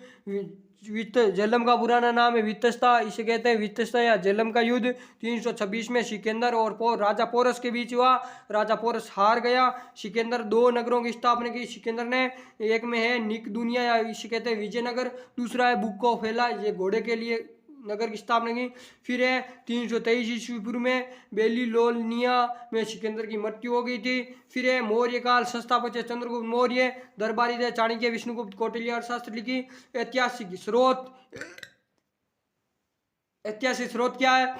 झेलम का पुराना नाम है वितस्ता, इसे कहते हैं वितस्ता या झेलम का युद्ध 326 में सिकंदर और राजा पोरस के बीच हुआ। राजा पोरस हार गया। सिकंदर 2 नगरों की स्थापना की सिकंदर ने। एक में है निक दुनिया या इसे कहते हैं विजयनगर, दूसरा है बुक ऑफ हेला, ये घोड़े के लिए नगर की स्थापना की। फिर है 323 ईस्वी पूर्व में बेबीलोनिया में सिकंदर की मृत्यु हो गई थी। फिर है मौर्य काल, संस्थापक है चंद्रगुप्त मौर्य, दरबारी थे चाणक्य, विष्णुगुप्त, कौटिल्य, अर्थशास्त्र लिखी। ऐतिहासिक स्रोत क्या है?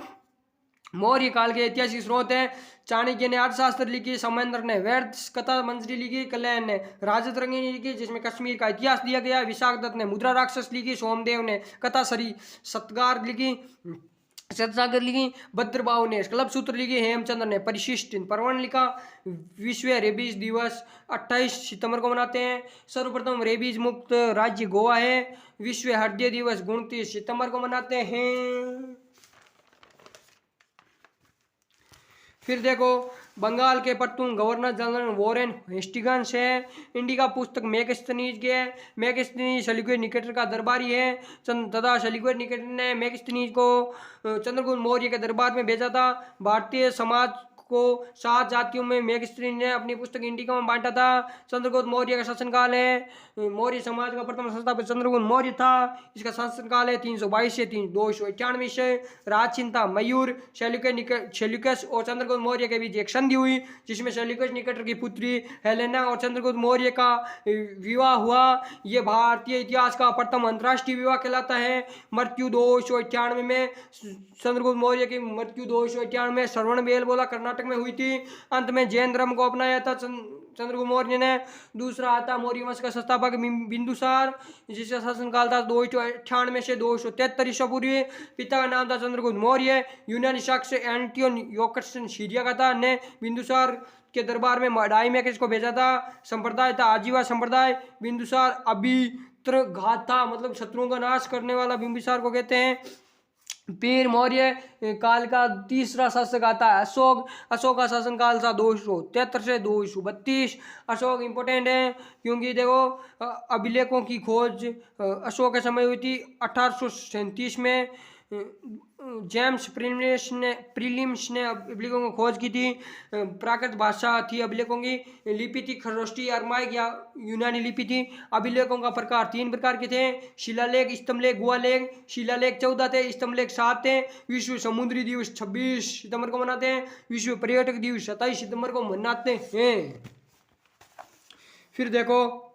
मौर्य काल के ऐतिहासिक स्रोत हैं। चाणक्य ने अर्थशास्त्र लिखी, समेंद्र ने वेद कथा मंजरी लिखी, कल्याण ने राजतरंगिणी लिखी जिसमें कश्मीर का इतिहास दिया गया, विशाख दत्त ने मुद्रा राक्षस लिखी, सोमदेव ने कथा सरी सत्कार लिखी, सतसागर लिखी, भद्रबाहु ने कल्प सूत्र लिखी, हेमचंद्र ने परिशिष्ट पर्वण लिखा। विश्व रेबीज दिवस 28 सितंबर को मनाते हैं। सर्वप्रथम रेबीज मुक्त राज्य गोवा है। विश्व हृदय दिवस 29 सितंबर को मनाते हैं। फिर देखो, बंगाल के प्रथम गवर्नर जनरल वॉरेन हेस्टिंग्स है। इंडिका पुस्तक मैकस्थनीज के है। मैकस्थनीज सेल्यूकस निकेटर का दरबारी है तथा सेल्यूकस निकेटर ने मैकस्थनीज को चंद्रगुप्त मौर्य के दरबार में भेजा था। भारतीय समाज को 7 जातियों में मैकस्थनीज ने अपनी पुस्तक इंडिका में बांटा था। चंद्रगुप्त मौर्य का शासनकाल है। मौर्य समाज का प्रथम संस्थापक चंद्रगुप्त मौर्य था। इसका शासनकाल है 322 से 291 से। राजचिंता मयूर सेल्यूकस और चंद्रगुप्त मौर्य के बीच एक संधि हुई जिसमें सेल्यूकस निकेटर की पुत्री हेलेना और चंद्रगुप्त मौर्य का विवाह हुआ। यह भारतीय इतिहास का प्रथम अंतर्राष्ट्रीय विवाह कहलाता है। मृत्यु 291 में चंद्रगुप्त मौर्य की मृत्यु 291 में श्रवणबेल बोला कर्नाटक में हुई थी। अंत में जैन धर्म को अपनाया था चंद्रगुप्त मौर्य ने। दूसरा आता मौर्य वंश का संस्थापक बिंदुसार जिसका शासनकाल था 298 से 273 ईसा पूर्व। पिता का नाम था चंद्रगुप्त मौर्य। यूनानी साक्ष्य एंटियोनियोकस सीरिया का था ने बिंदुसार के दरबार में डाइमेकस को भेजा था। संप्रदाय था आजीवा संप्रदाय। बिंदुसार अभित्र घाता मतलब शत्रुओं का नाश करने वाला बिंबिसार को कहते हैं। फिर मौर्य काल का तीसरा शासक आता है अशोक। अशोक का शासनकाल था 273 से 232। अशोक इम्पोर्टेंट है क्योंकि देखो अभिलेखों की खोज अशोक के समय हुई थी 1837 में। जेम्स प्रीलिम्स ने अभिलेखों की खोज की थी। प्राकृत भाषा थी अभिलेखों की। लिपि थी खरोष्टी अरमाइक या यूनानी लिपि थी। अभिलेखों का प्रकार 3 प्रकार के थे, शिलालेख, स्तंभलेख, गुहालेख। शिलालेख 14 थे, स्तंभलेख 7 थे। विश्व समुद्री दिवस 26 सितंबर को मनाते हैं। विश्व पर्यटक दिवस 27 सितंबर को मनाते हैं। फिर देखो,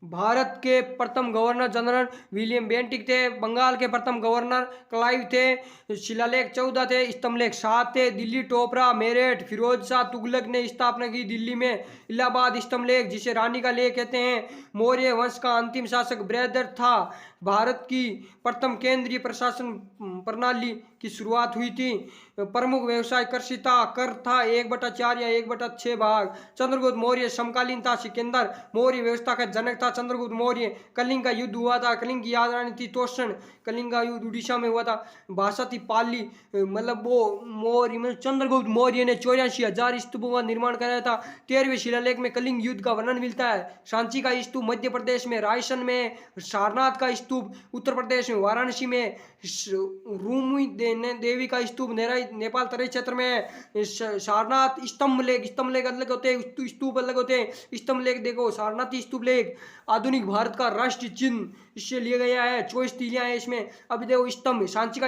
भारत के प्रथम गवर्नर जनरल विलियम बेंटिक थे। बंगाल के प्रथम गवर्नर क्लाइव थे। शिलालेख 14 थे, स्तंभलेख 7 थे। दिल्ली टोपरा मेरठ फिरोज शाह तुगलक ने स्थापना की दिल्ली में। इलाहाबाद स्तंभलेख जिसे रानी का लेख कहते हैं। मौर्य वंश का अंतिम शासक बृहद्रथ था। भारत की प्रथम केंद्रीय प्रशासन प्रणाली की शुरुआत हुई थी। प्रमुख व्यवसाय कृषि था। कर था 1/4 या 1/6 भाग। चंद्रगुप्त मौर्य समकालीन था सिकंदर मौर्य व्यवस्था का जनक था। चंद्रगुप्त मौर्य कलिंग का युद्ध हुआ था। कलिंग की राजधानी थी तोषण। कलिंग का युद्ध उड़ीसा में हुआ था। भाषा थी पाली। मतलब वो मौर्य में चंद्रगुप्त मौर्य ने 84,000 स्तूपों का निर्माण कराया था। 13वें शिलालेख में कलिंग युद्ध का वर्णन मिलता है। सांची का स्तूप मध्य प्रदेश में, रायसन में, सारनाथ का स्तूप उत्तर प्रदेश में, वाराणसी में, रूमी देवी का स्तूप नेपाल तराई क्षेत्र में, सारनाथ स्तंभ लेख अलग होते हैं, स्तूप अलग होते हैं। स्तंभ लेख देखो, सारनाथी स्तूप लेख आधुनिक भारत का राष्ट्रीय चिन्ह इससे लिया गया है। 24 तीलियां हैं इसमें। अभी देखो स्तंभ, सांची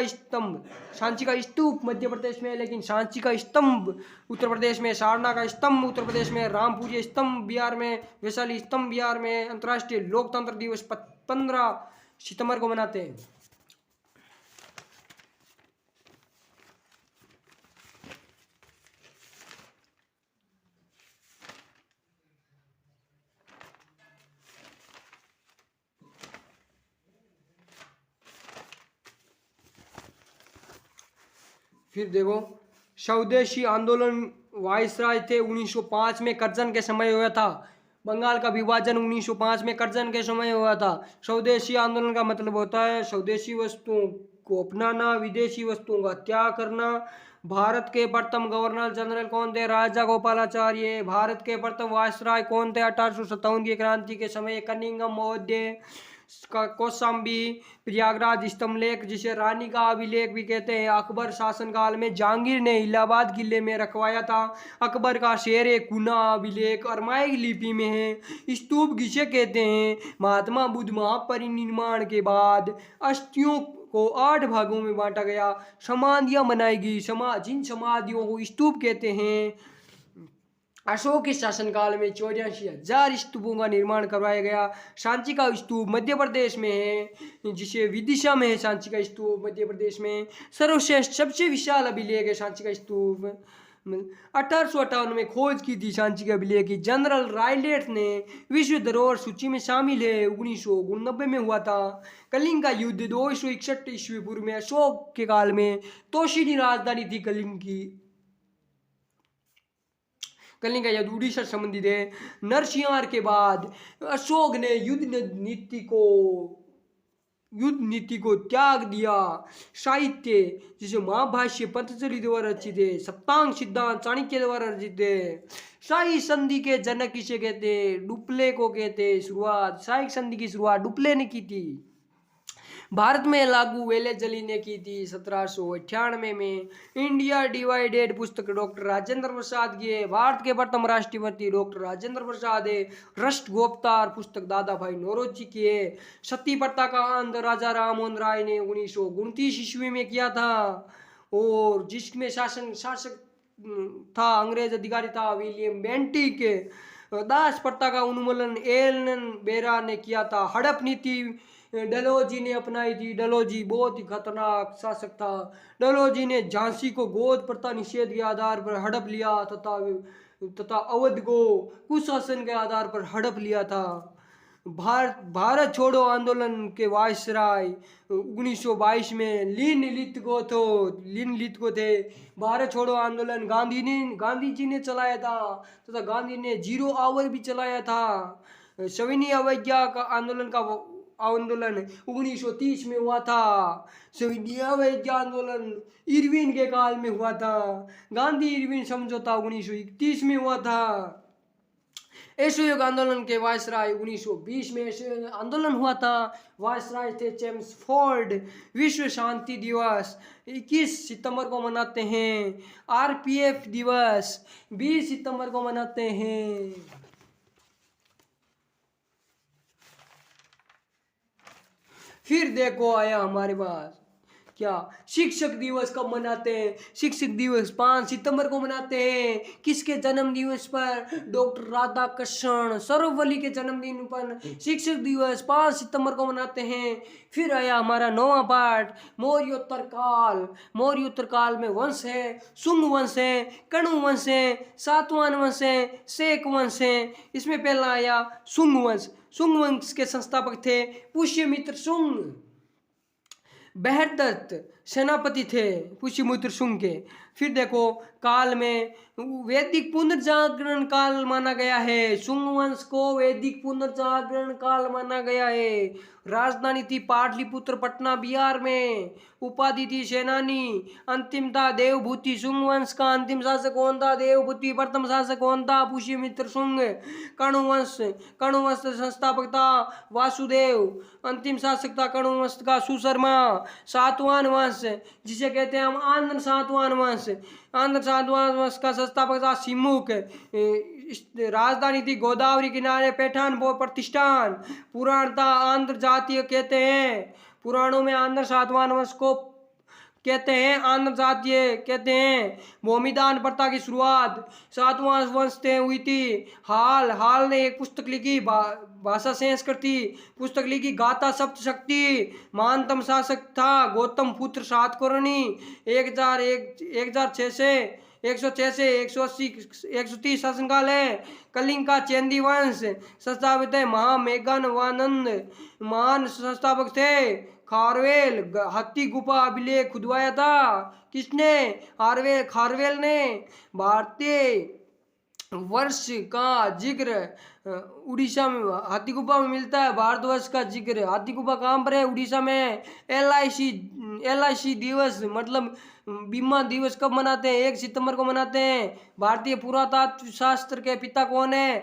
का स्तूप मध्य प्रदेश में, लेकिन सांची का स्तंभ उत्तर प्रदेश में, सारनाथ का स्तंभ उत्तर प्रदेश में, रामपुरी स्तंभ बिहार में, वैशाली स्तंभ बिहार में। अंतर्राष्ट्रीय लोकतंत्र दिवस 15 सितंबर को मनाते हैं। फिर देखो, स्वदेशी आंदोलन वायसराय थे 1905 में कर्जन के समय हुआ था। बंगाल का विभाजन 1905 में कर्जन के समय हुआ था। स्वदेशी आंदोलन का मतलब होता है स्वदेशी वस्तुओं को अपनाना, विदेशी वस्तुओं का त्याग करना। भारत के प्रथम गवर्नर जनरल कौन थे? राजा गोपालाचार्य। भारत के प्रथम वायसराय कौन थे? 1857 की क्रांति के समय कनिंघम महोदय। कौशाम्बी प्रयागराज स्तंभलेख जिसे रानी का अभिलेख भी कहते हैं। अकबर शासनकाल में जहांगीर ने इलाहाबाद किले में रखवाया था। अकबर का शेर कुना अभिलेख अरमाइक लिपि में है। स्तूप किसे कहते हैं? महात्मा बुद्ध महापरिनिर्वाण के बाद अस्थियों को 8 भागों में बांटा गया, समाधियां बनाई गई। जिन समाधियों को स्तूप कहते हैं। अशोक के शासनकाल में 84,000 स्तूपों का निर्माण करवाया गया। सांची का स्तूप मध्य प्रदेश में है, जिसे विदिशा में है। सांची का स्तूप मध्य प्रदेश में सर्वश्रेष्ठ सबसे विशाल अभिलेख है सांची का स्तूप। 1858 में खोज की थी सांची के अभिलेख की। जनरल रायलेट ने विश्व धरोहर सूची में शामिल है। 1989 में हुआ था। कलिंग का युद्ध 261 ईस्वी पूर्व में अशोक के काल में तोशिनी राजधानी थी कलिंग की। कलिंग का युद्ध उड़ीसा से संबंधित है। नरसिंहार के बाद अशोक ने युद्ध नीति को त्याग दिया। साहित्य जिसे महाभाष्य पतंजलि द्वारा रचित है, सप्तांग सिद्धांत चाणक्य द्वारा रचित है। शाही संधि के जनक किसे कहते हैं? डुप्ले को कहते हैं। शुरुआत शाही संधि की शुरुआत डुप्ले ने की थी। भारत में लागू वेलेजली ने की थी 1798 में। इंडिया डिवाइडेड पुस्तक डॉक्टर राजेंद्र प्रसाद की है। भारत के प्रथम राष्ट्रपति डॉक्टर राजेंद्र प्रसाद है। राष्ट्र गोप्तार पुस्तक दादा भाई नौरोजी की है। सती प्रथा का अंत राजा राम मोहन राय ने 1929 ईस्वी में किया था। और जिसमें शासक था अंग्रेज अधिकारी था विलियम बेंटिक। दास प्रथा का उन्मूलन एलन बेरा ने किया था। हड़प नीति डलहौजी ने अपनाई थी। डलहौजी बहुत ही खतरनाक शासक था। डलहौजी ने झांसी को गोद प्रथा निषेध के आधार पर हड़प लिया तथा अवध को कुशासन के आधार पर हड़प लिया था। भारत छोड़ो आंदोलन के वायसराय 1922 में लिन लिथगो थे। भारत छोड़ो आंदोलन गांधी जी ने चलाया था तथा गांधी ने 0 आवर भी चलाया था। सविनय अवज्ञा का आंदोलन 1930 में हुआ था। सविनय अवज्ञा आंदोलन इरविन के काल में हुआ था। गांधी इरविन समझौता 1931 में हुआ था। असहयोग आंदोलन के वायसराय 1920 में असहयोग आंदोलन हुआ था। वायसराय थे जेम्स फोर्ड। विश्व शांति दिवस 21 सितंबर को मनाते हैं। आरपीएफ दिवस 20 सितंबर को मनाते हैं। फिर देखो आया हमारे पास क्या शिक्षक दिवस कब मनाते हैं? शिक्षक दिवस 5 सितंबर को मनाते हैं। किसके जन्म दिवस पर? डॉक्टर राधाकृष्ण सर्वपल्ली के जन्मदिन पर शिक्षक दिवस 5 सितंबर को मनाते हैं। फिर आया हमारा 9वां पार्ट मौर्योत्तर काल। मौर्योत्तर काल में वंश है, शुंग वंश है, कणु वंश है, सातवाहन वंश है, शेक वंश है। इसमें पहला आया शुंग वंश। शुंग वंश के संस्थापक थे पुष्यमित्र शुंग। बृहदत्त सेनापति थे पुष्यमित्र शुंग के। फिर देखो काल में वैदिक पुनर्जागरण काल माना गया है। शुंग वंश को वैदिक पुनर्जागरण काल माना गया है। राजधानी थी पाटलिपुत्र पटना बिहार में। उपाधि थी सेनानी। अंतिम था देवभूति। शुंग वंश का अंतिम शासक कौन था? देवभूति। प्रथम शासक कौन था? पुष्यमित्र शुंग। कणु वंश संस्थापक था वासुदेव। अंतिम शासक था कणु वंश का सुशर्मा। सातवाहन वंश जिसे कहते हैं हम आंध्र सातवाहन वंश। आंध्र सातवाहन वंश का संस्थापक था सिमुक। राजधानी थी गोदावरी किनारे पैठानपोर प्रतिष्ठान। पुराण था आंध्र जातीय कहते हैं। पुराणों में आंध्र सातवाहन वंश को कहते हैं आंध्र जातीय कहते हैं। भूमिदान प्रथा की शुरुआत सातवां वंश से हुई थी। हाल ने एक पुस्तक लिखी भाषा संस्कृति पुस्तक लिखी गाथा सप्तशक्ति। महानतम शासक था गौतम पुत्र सातकर्णी। 1006 से 106 से 130 शासनकाल है। कलिंग का चेंदी वंश संस्थापित है महामेघानवानंद महान संस्थापक थे। खारवेल हाथी गुफा अभिलेख खुदवाया था। किसने? खारवेल ने। भारतीय वर्ष का जिक्र उड़ीसा में हाथी गुफा में मिलता है। भारतवर्ष का जिक्र हाथी गुफा कहाँ पर है? उड़ीसा में। LIC दिवस मतलब बीमा दिवस कब मनाते हैं? 1 सितंबर को मनाते हैं। भारतीय पुरातत्व शास्त्र के पिता कौन है?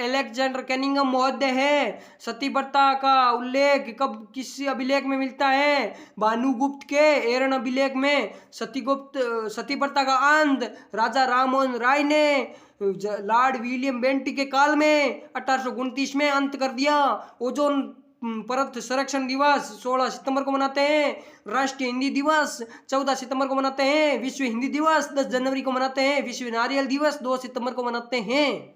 अलेक्जेंडर कनिंघम महोदय है। सती प्रथा का उल्लेख कब किस अभिलेख में मिलता है? भानुगुप्त के एरन अभिलेख में। सती प्रथा का अंत राजा राम मोहन राय ने लॉर्ड विलियम बेंटिक के काल में 1829 में अंत कर दिया। ओजोन परत संरक्षण दिवस 16 सितंबर को मनाते हैं। राष्ट्रीय हिंदी दिवस 14 सितंबर को मनाते हैं। विश्व हिंदी दिवस 10 जनवरी को मनाते हैं। विश्व नारियल दिवस 2 सितंबर को मनाते हैं।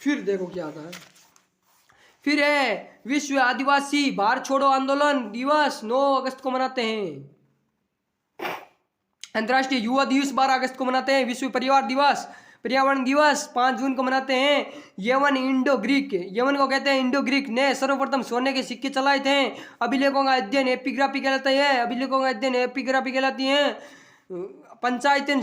फिर देखो क्या आता है, फिर है विश्व आदिवासी भारत छोड़ो आंदोलन दिवस 9 अगस्त को मनाते हैं। अंतर्राष्ट्रीय युवा दिवस 12 अगस्त को मनाते हैं। विश्व परिवार दिवस पर्यावरण दिवस 5 जून को मनाते हैं। यवन इंडो ग्रीक, यवन को कहते हैं इंडो ग्रीक, ने सर्वप्रथम सोने के सिक्के चलाए थे। अभिलेखों का अध्ययन एपिग्राफी कहलाता है। अभिलेखों का अध्ययन एपिग्राफी कहलाती है। पंचायती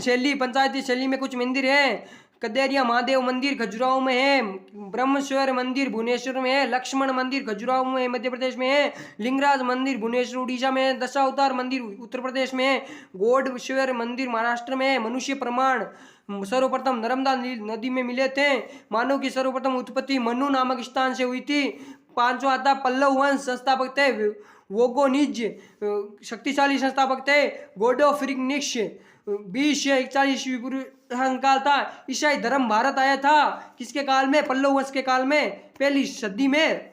शैली में कुछ मंदिर है। कदेरिया महादेव मंदिर खजुराहो में है। ब्रह्मेश्वर मंदिर भुवनेश्वर में है। लक्ष्मण मंदिर खजुराहो में मध्य प्रदेश में है। लिंगराज मंदिर भुवनेश्वर उड़ीसा में है। दशावतार मंदिर उत्तर प्रदेश में है। गोडेश्वर मंदिर महाराष्ट्र में है। मनुष्य प्रमाण सर्वप्रथम नर्मदा नदी में मिले थे। मानव की सर्वप्रथम उत्पत्ति मनु नामक स्थान से हुई थी। 5वां आता पल्लव वंश, संस्थापक थे वोगोनिज, शक्तिशाली संस्थापक थे गोडोफ्रिनिक्स। 20 से 41 ईस्वी पूर्व काल था। ईसाई धर्म भारत आया था किसके काल में? पल्लव वंश के काल में, पहली सदी में।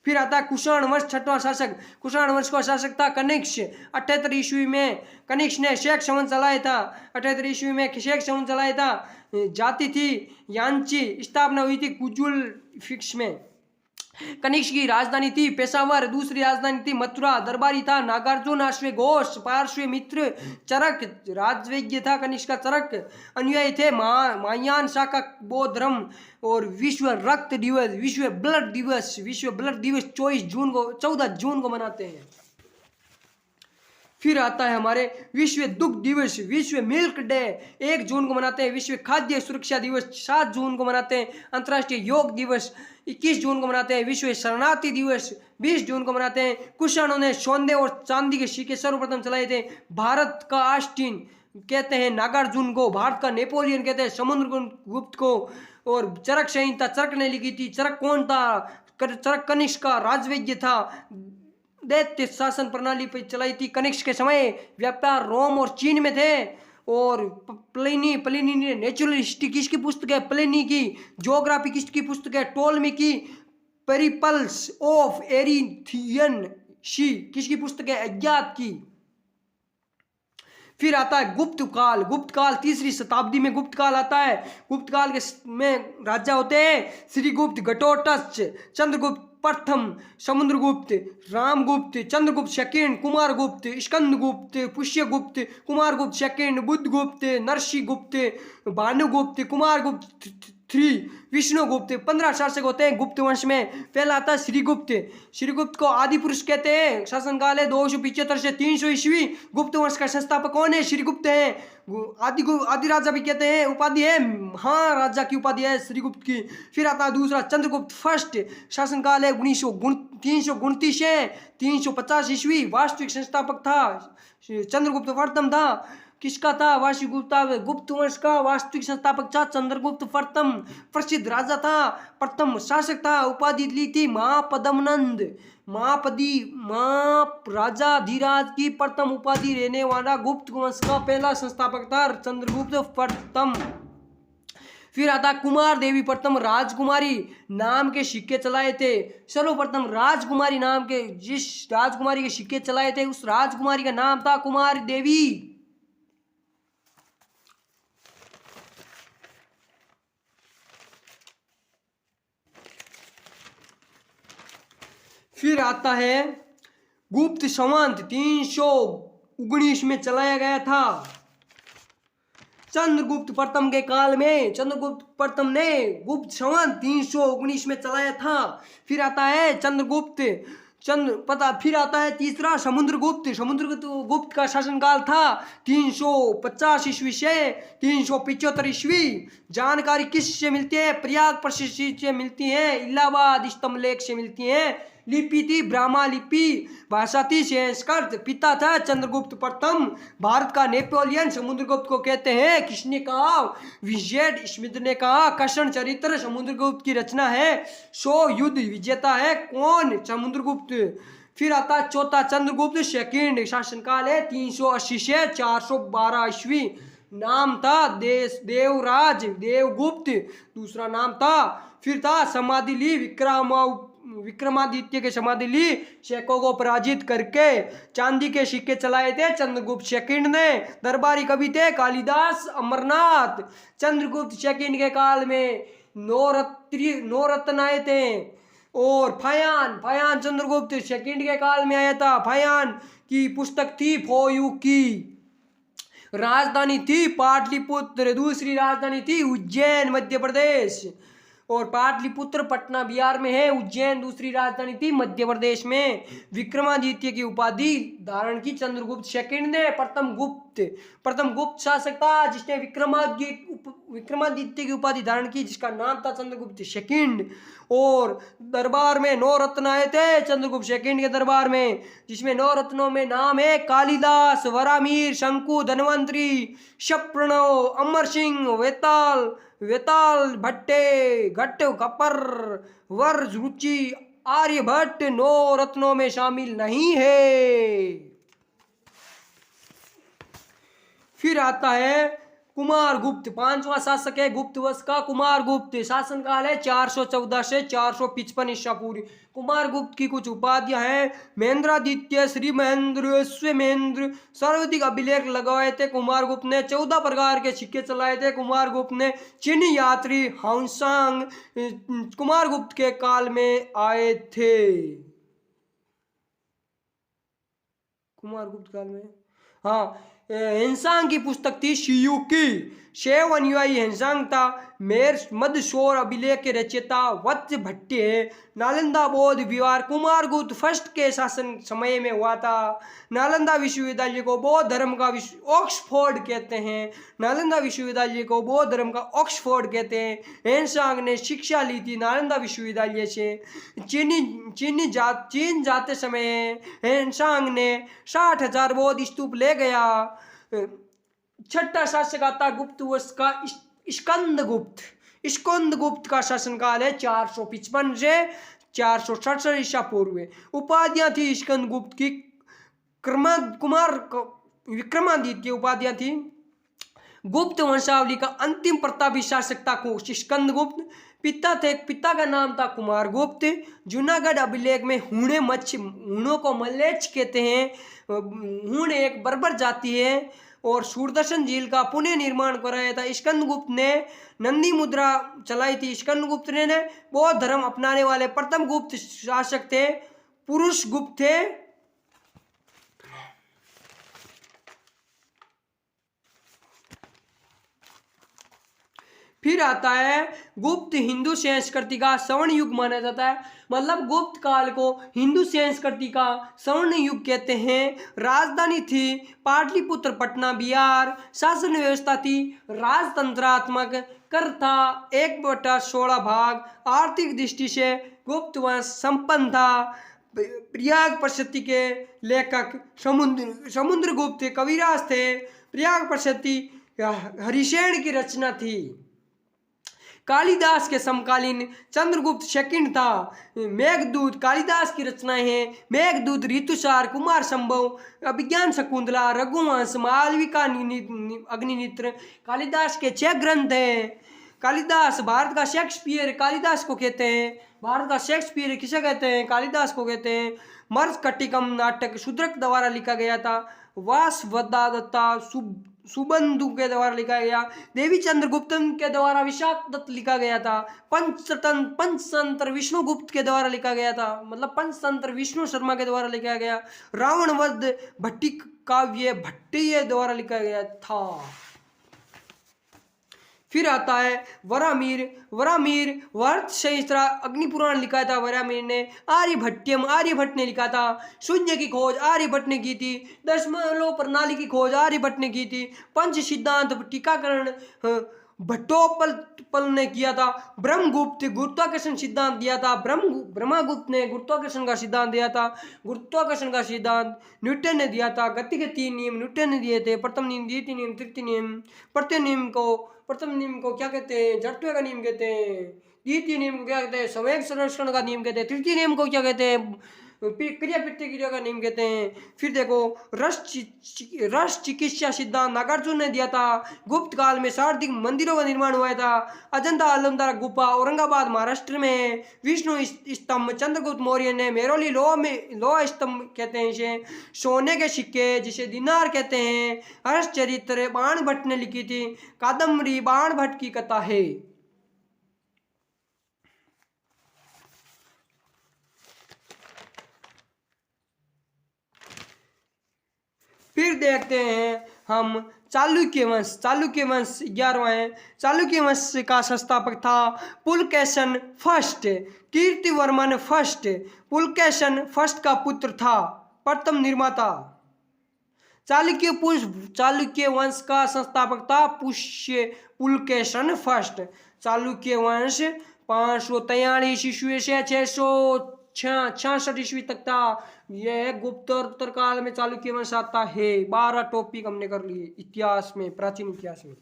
फिर आता है कुषाण वंश, 6वां शासक। कुषाण वंश का शासक था कनिष्क। 78 ईस्वी में कनिष्क ने शेख संवत चलाया था। 78 ईस्वी में शेख संवत चलाया था। जाति थी यांची। स्थापना हुई थी कुजुल फिक्स में। कनिष्क की राजधानी थी पेशावर। दूसरी राजधानी थी मथुरा। दरबारी था नागार्जुन, अश्व घोष, पार्श्व मित्र, चरक राजवैज्ञ था कनिष्क का चरक। अनुयायी थे महायान शाखा बौद्ध धर्म। और विश्व रक्त दिवस, विश्व ब्लड दिवस 14 जून को मनाते हैं। फिर आता है हमारे विश्व दुग्ध दिवस, विश्व मिल्क डे 1 जून को मनाते हैं। विश्व खाद्य सुरक्षा दिवस 7 जून को मनाते हैं। अंतर्राष्ट्रीय योग दिवस 21 जून को मनाते हैं। विश्व शरणार्थी दिवस 20 जून को मनाते हैं। कुषाणों ने सोने और चांदी के सिक्के सर्वप्रथम चलाए थे। भारत का आस्टीन कहते हैं नागार्जुन को। भारत का नेपोलियन कहते हैं समुद्रगुप्त को। और चरक संहिता चरक ने लिखी थी। चरक कौन था? चरक कनिष्क का राजवैज्ञ था। दैत्य शासन प्रणाली पर चलाई थी कनिष्क के समय। व्यापार रोम और चीन में थे। और प्लिनी ने नेचुरल हिस्ट्री किसकी पुस्तक है? प्लिनी की। ज्योग्राफी किसकी पुस्तक है? टोलमी की। पेरिपल्स ऑफ एरिथियन सी किसकी पुस्तक है? अज्ञात की। फिर आता है गुप्त काल। गुप्त काल 3री शताब्दी में गुप्त काल आता है। गुप्त काल के में राजा होते हैं श्रीगुप्त, घटोत्कच, चंद्रगुप्त प्रथम, समुद्रगुप्त, रामगुप्त, चंद्रगुप्त सेकंड, कुमारगुप्त, स्कंदगुप्त, पुष्यगुप्त, कुमारगुप्त सेकंड, बुद्धगुप्त, नरसिंहगुप्त, भानुगुप्त, कुमारगुप्त 3, विष्णुगुप्त। 15 शासक होते हैं गुप्त वंश में। पहला आता है श्रीगुप्त। श्रीगुप्त को आदि पुरुष कहते हैं। शासनकाल है 275 से 300 ईस्वी। गुप्त वंश का संस्थापक कौन है? श्रीगुप्त है। आदि राजा भी कहते हैं, उपाधि है महाराजा की उपाधि है श्रीगुप्त की। फिर आता है दूसरा चंद्रगुप्त फर्स्ट। शासनकाल है 329 से 350 ईस्वी। वास्तविक संस्थापक था चंद्रगुप्त प्रथम था। किसका था? गुप्त वंश का वास्तविक संस्थापक था चंद्रगुप्त प्रथम। प्रसिद्ध राजा था, प्रथम शासक था। उपाधि ली थी महापद्मनंद। राजा धीराज की प्रथम उपाधि रहने वाला गुप्त वंश का पहला संस्थापक था चंद्रगुप्त प्रथम। फिर आता कुमार देवी प्रथम राजकुमारी नाम के सिक्के चलाए थे। सर्वप्रथम राजकुमारी नाम के जिस राजकुमारी के सिक्के चलाए थे उस राजकुमारी का नाम था कुमार देवी। फिर आता है गुप्त संवत 319 में चलाया गया था चंद्रगुप्त प्रथम के काल में। चंद्रगुप्त प्रथम ने गुप्त संवत 319 में चलाया था। फिर आता है फिर आता है तीसरा समुद्रगुप्त। समुद्रगुप्त का शासनकाल था 350 ईस्वी से 375 ईस्वी। जानकारी किस से मिलती है? प्रयाग प्रसिद्धि से मिलती है। इलाहाबाद स्तंभलेख से मिलती है। लिपि थी ब्राह्मा लिपि। भाषा थी संस्कृत। पिता था चंद्रगुप्त प्रथम। भारत का नेपोलियन समुद्रगुप्त को कहते हैं। किसने कहा? विजेट स्मिथ ने कहा। कर्ण चरित्र समुद्रगुप्त की रचना है। 100 युद्ध विजेता है कौन? समुद्रगुप्त। फिर आता चौथा चंद्रगुप्त सेकंड। शासनकाल है 380 से 412 ईस्वी। नाम था देवराज देवगुप्त, दूसरा नाम था। फिर था समाधि ली विक्रमादित्य के समाधि ली, शेखों को पराजित करके चांदी के सिक्के चलाए थे चंद्रगुप्त सेकंड ने। दरबारी कवि थे कालिदास अमरनाथ। चंद्रगुप्त सेकंड के काल में नौ रत्न आए थे। और फायान फायान चंद्रगुप्त सेकंड के काल में आया था। फायान की पुस्तक थी फोयू की। राजधानी थी पाटलिपुत्र, दूसरी राजधानी थी उज्जैन मध्य प्रदेश। और पाटलिपुत्र पटना बिहार में है, उज्जैन दूसरी राजधानी थी मध्य प्रदेश में। विक्रमादित्य की उपाधि धारण की चंद्रगुप्त सेकंड ने। प्रथम गुप्त शासक था जिसने विक्रमादित्य की उपाधि धारण की, जिसका नाम था चंद्रगुप्त सेकंड। और दरबार में 9 रत्न आए थे चंद्रगुप्त सेकंड के दरबार में, जिसमें 9 रत्नों में नाम है कालिदास, वरामीर, शंकु, धनवंतरी, शप्रणव, अमर सिंह, वेताल भट्टे, घट्ट कपर, वर्ज, रुचि, आर्यभट्ट 9 रत्नों में शामिल नहीं है। फिर आता है कुमार गुप्त, पांचवा शासक है गुप्त वंश का कुमार गुप्त। शासन काल है 414 से 455 ईसा पूर्व। कुमार गुप्त की कुछ उपाधियां हैं। महेंद्रादित्य, श्री महेंद्र, अश्वमेंद्र, सर्वाधिक अभिलेख लगवाए थे कुमार गुप्त ने। 14 प्रकार के सिक्के चलाए थे कुमार गुप्त ने। चीनी यात्री हाउसांग कुमार गुप्त के काल में आए थे। कुमार गुप्त काल में, हाँ, हिंसांग की पुस्तक थी शियू की। शैव अनुयायी हिंसांग था। मेर मदशोर अभिलेख के रचयिता वत्स भट्टे है। नालंदा बौद्ध विहार कुमार गुप्त फर्स्ट के शासन समय में हुआ था। नालंदा विश्वविद्यालय को बौद्ध धर्म का ऑक्सफोर्ड कहते हैं। नालंदा विश्वविद्यालय को बौद्ध धर्म का ऑक्सफोर्ड कहते हैं। हिंसांग ने शिक्षा ली थी नालंदा विश्वविद्यालय से। चीन जाते समय हिंसांग ने 60,000 बौद्ध स्तूप ले गया। छठा शासक आता गुप्त वंश का स्कंद गुप्त का शासनकाल है 455 से 467 ईसा पूर्व। उपाधियां थी स्कंद गुप्त की कुमार विक्रमादित्य उपाधियां थी। गुप्त वंशावली का अंतिम प्रतापी शासक था स्कंद गुप्त। पिता का नाम था कुमार गुप्त। जूनागढ़ अभिलेख में हूणों को मल्लेच्छ कहते हैं। हूण एक बर्बर जाति है। और सूरदर्शन झील का पुनः निर्माण कराया था स्कंद गुप्त ने। नंदी मुद्रा चलाई थी स्कंद गुप्त ने। बौद्ध धर्म अपनाने वाले प्रथम गुप्त शासक थे। पुरुष गुप्त थे। फिर आता है गुप्त हिंदू संस्कृति का स्वर्ण युग माना जाता है। मतलब गुप्त काल को हिंदू संस्कृति का स्वर्ण युग कहते हैं। राजधानी थी पाटलिपुत्र पटना बिहार। शासन व्यवस्था थी राजतंत्रात्मक। कर था 1/16 भाग। आर्थिक दृष्टि से गुप्त वंश संपन्न था। प्रयाग प्रशस्ति के लेखक समुद्रगुप्त कविराज थे। प्रयाग प्रशस्ति हरिशेन की रचना थी। कालिदास के समकालीन चंद्रगुप्त सेकंड था। मेघदूत कालिदास की रचनाएं हैं। मेघदूत, ऋतुसार, कुमार संभव, अभिज्ञान शकुंतला, रघुवंश, मालविका, अग्निमित्र कालिदास के 6 ग्रंथ हैं। कालिदास भारत का शेक्सपियर कालिदास को कहते हैं। भारत का शेक्सपियर किसे कहते हैं? कालिदास को कहते हैं। मर्कटिकम नाटक शूद्रक द्वारा लिखा गया था। वासवदत्ता सुबंधु के द्वारा लिखा गया। देवी चंद्रगुप्त के द्वारा विशाख दत्त लिखा गया था। पंचतंत्र विष्णुगुप्त के द्वारा लिखा गया था। मतलब पंचतंत्र विष्णु शर्मा के द्वारा लिखा गया। रावण वध भट्टी काव्य भट्टीय द्वारा लिखा गया था। फिर आता है वरामीर वर्त सहस्त्रा अग्निपुराण लिखा था वरामीर ने। आर्यभट्ट ने लिखा था। शून्य की खोज आर्यभट्ट ने की थी। दशमलव प्रणाली की खोज आर्यभट्ट ने की थी। पंच सिद्धांत टीकाकरण भट्टोपल ने किया था। ब्रह्मगुप्त गुरुत्वाकर्षण सिद्धांत दिया था। ब्रह्मगुप्त ने गुरुत्वाकर्षण का सिद्धांत दिया था। गुरुत्वाकर्षण का सिद्धांत न्यूटन ने दिया था। गति के 3 नियम न्यूटन ने दिए थे। प्रथम नियम, द्वितीय नियम, तृतीय नियम। प्रथम नियम को क्या कहते हैं? जड़त्व का नियम कहते हैं। द्वितीय नियम को क्या कहते हैं? संवेग संरक्षण का नियम कहते हैं। तृतीय नियम को क्या कहते हैं? क्रिया प्रतिक्रिया का नियम कहते हैं। फिर देखो रस चिकित्सा सिद्धांत नागार्जुन ने दिया था। गुप्त काल में शारदिक मंदिरों का निर्माण हुआ था। अजंता एलोरा गुफा औरंगाबाद महाराष्ट्र में है। विष्णु स्तंभ चंद्रगुप्त मौर्य ने मेरोली लोहा स्तंभ कहते हैं इसे। सोने के सिक्के जिसे दिनार कहते हैं। हर्ष चरित्र बाण भट्ट ने लिखी थी। कादम्बरी बाण भट्ट की कथा है। फिर देखते हैं हम चालुक्य वंश। चालुक्य वंश 11वां है। चालुक्य वंश का संस्थापक था Pulakeshin first. Kirtivarman first Pulakeshin first का पुत्र था। प्रथम निर्माता चालुक्य वंश का संस्थापक था पुष्य पुलकेशन फर्स्ट। चालुक्य वंश 543 ईस्वी से 666 ईस्वी तक था। यह गुप्त और उत्तर काल में चालुक्य वंश आता है। 12 टॉपिक हमने कर लिए इतिहास में, प्राचीन इतिहास में।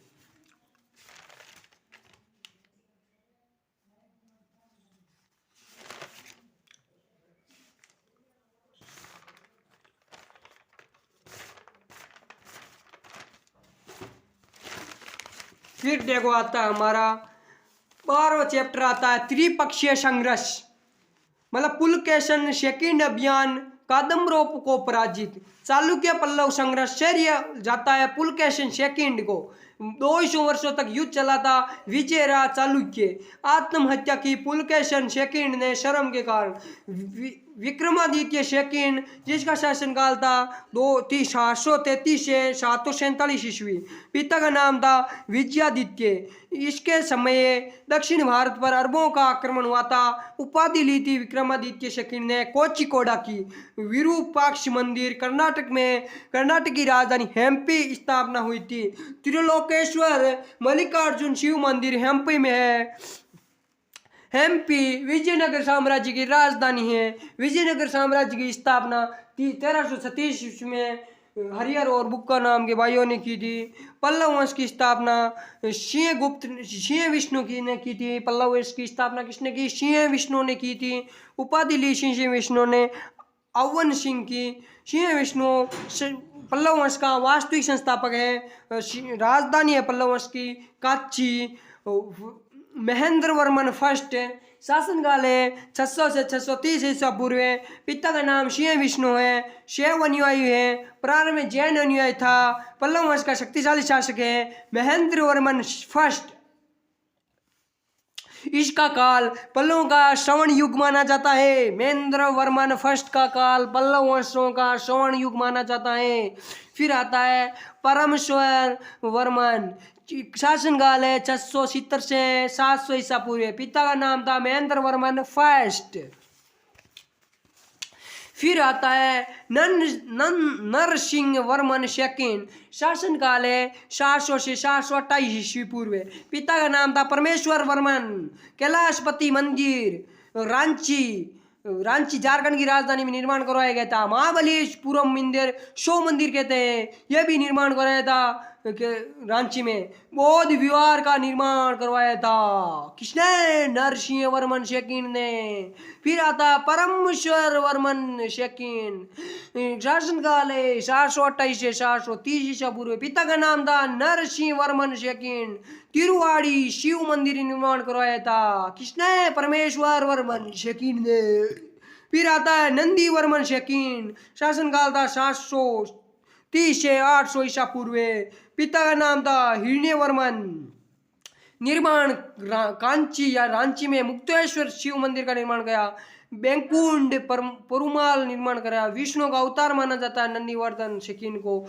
फिर देखो आता है हमारा 12वां चैप्टर आता है त्रिपक्षीय संघर्ष। मतलब पुलकेशन सेकंड अभियान कादम्बरों को पराजित। चालुक्य पल्लव संघर्ष श्रेय जाता है पुलकेशन सेकंड को। 200 वर्षों तक युद्ध चला था। विजय रहा चालुक्य। आत्महत्या की पुलकेशन सेकंड ने शर्म के कारण। विक्रमादित्य सेकंड जिसका शासनकाल था 733 से 747 ईस्वी। पिता का नाम था विजयादित्य। इसके समय दक्षिण भारत पर अरबों का आक्रमण हुआ था। उपाधि ली थी विक्रमादित्य सेकंड ने कोचिकोडा की। विरूपाक्ष मंदिर कर्नाटक में कर्नाटक की राजधानी हम्पी स्थापना हुई थी। त्रिलोकेश्वर मल्लिकार्जुन शिव मंदिर हम्पी में है। हम्पी विजयनगर साम्राज्य की राजधानी है। विजयनगर साम्राज्य की स्थापना 1337 ईस्वी में हरिहर और बुक्का नाम के भाइयों ने की थी। पल्लव वंश की स्थापना सिंह विष्णु ने की थी। पल्लव वंश की स्थापना किसने की? सिंह विष्णु ने की थी। उपाधि ली सिंह विष्णु ने अवन सिंह की। सिंह विष्णु पल्लव वंश का वास्तविक संस्थापक है। राजधानी है पल्लव वंश की काची। महेंद्र वर्मन फर्स्ट शासनकाल है 600 से 630 ईसा पूर्व। पिता का नाम सिंह विष्णु है। शैव अनुयायी है। प्रारंभ में जैन अनुयायी था। पल्लव वंश का शक्तिशाली शासक है महेंद्र वर्मन फर्स्ट। इसका काल पल्लवों का श्रवण युग माना जाता है। महेंद्र वर्मन फर्स्ट का काल पल्लव वंशों का श्रवण युग माना जाता है। फिर आता है परमेश्वर वर्मन। शासनकाल है 670 से 700 ईसा पूर्व। पिता का नाम था महेंद्र वर्मन फर्स्ट। फिर आता है नरसिंह वर्मन सेकंड। शासनकाल है 700 से 728 ईस्वी पूर्व। पिता का नाम था परमेश्वर वर्मन। कैलाशपति मंदिर रांची झारखंड की राजधानी में निर्माण करवाया गया था। महाबलीपुरम मंदिर शो मंदिर कहते हैं, यह भी निर्माण करवाया था रांची में। बौद्ध विहार का निर्माण करवाया था किसने? नरसिंह वर्मन सेकंड ने। फिर आता परमेश्वर वर्मन सेकंड। शासनकाल है 728 से 730 ईसा पूर्व। पिता का नाम था नरसिंह वर्मन सेकंड। तिरुवाड़ी शिव मंदिर निर्माण करवाया था किसने? परमेश्वर वर्मन सेकंड ने। फिर आता है नंदी वर्मन सेकंड। शासनकाल था 730 से 800 ईसा पूर्व। पिता का नाम था हिरण्य वर्मन। निर्माण कांची या रांची में मुक्तेश्वर शिव मंदिर का निर्माण किया। बैंकुंड परुमाल निर्माण कराया। विष्णु का अवतार माना जाता है नंदीवर्धन सेकंड को।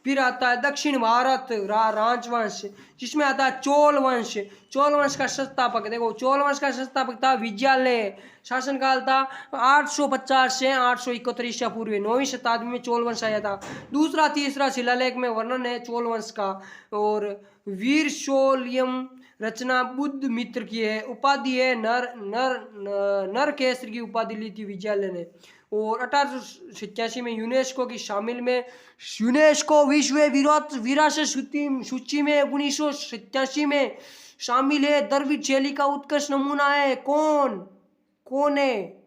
फिर आता है दक्षिण भारत राजवंश जिसमें आता है चोल वंश। चोल वंश का संस्थापक देखो, चोल वंश का संस्थापक था विजयालय। शासनकाल था 850 से 871 ईसा पूर्व। 9वीं शताब्दी में चोल वंश आया था। दूसरा तीसरा शिलालेख में वर्णन है चोल वंश का। और वीर शोल्यम रचना बुद्ध मित्र की है। उपाधि है नर केसरी की उपाधि ली थी विजयालय ने। और 1887 में यूनेस्को की शामिल में यूनेस्को विश्व विरासत सूची में 1987 में शामिल है। द्रविड़ शैली का उत्कृष्ट नमूना है। कौन है?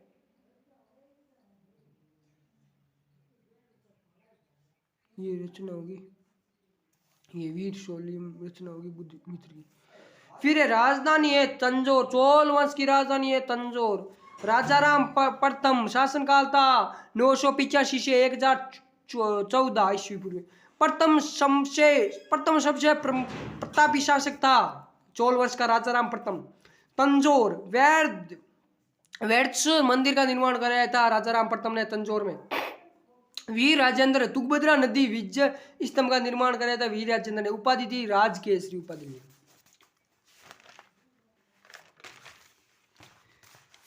ये रचना होगी, ये वीर शैली रचना होगी बुद्धमित्र की। फिर राजधानी है तंजौर, चोल वंश की राजधानी है तंजौर। राजाराम प्रथम शासनकाल था 985 से 1014 ईस्वी पूर्व। प्रथम सबसे प्रतापी शासक था चोल वंश का राजाराम प्रथम। तंजौर वैद्य मंदिर का निर्माण कराया था राजाराम प्रथम ने तंजौर में। वीर राजेंद्र तुंगभद्रा नदी विजय स्तंभ का निर्माण कराया था वीर राजेंद्र ने। उपाधि थी राजकेसरी उपाधि।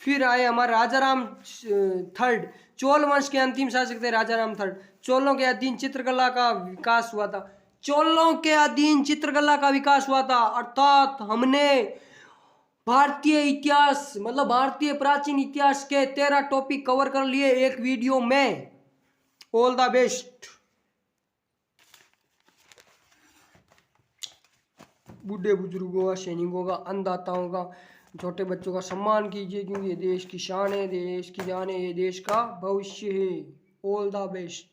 फिर आए हमारे राजाराम थर्ड, चोल वंश के अंतिम शासक थे राजाराम थर्ड। चोलों के अधीन चित्रकला का विकास हुआ था। चोलों के अधीन चित्रकला का विकास हुआ था, अर्थात हमने भारतीय इतिहास मतलब भारतीय प्राचीन इतिहास के 13 टॉपिक कवर कर लिए एक वीडियो में। All the best. बूढ़े बुजुर्गों का, सैनिकों का, अन्नदाताओं का, छोटे बच्चों का सम्मान कीजिए क्योंकि ये देश की शान है, देश की जान है, ये देश का भविष्य है। All the best.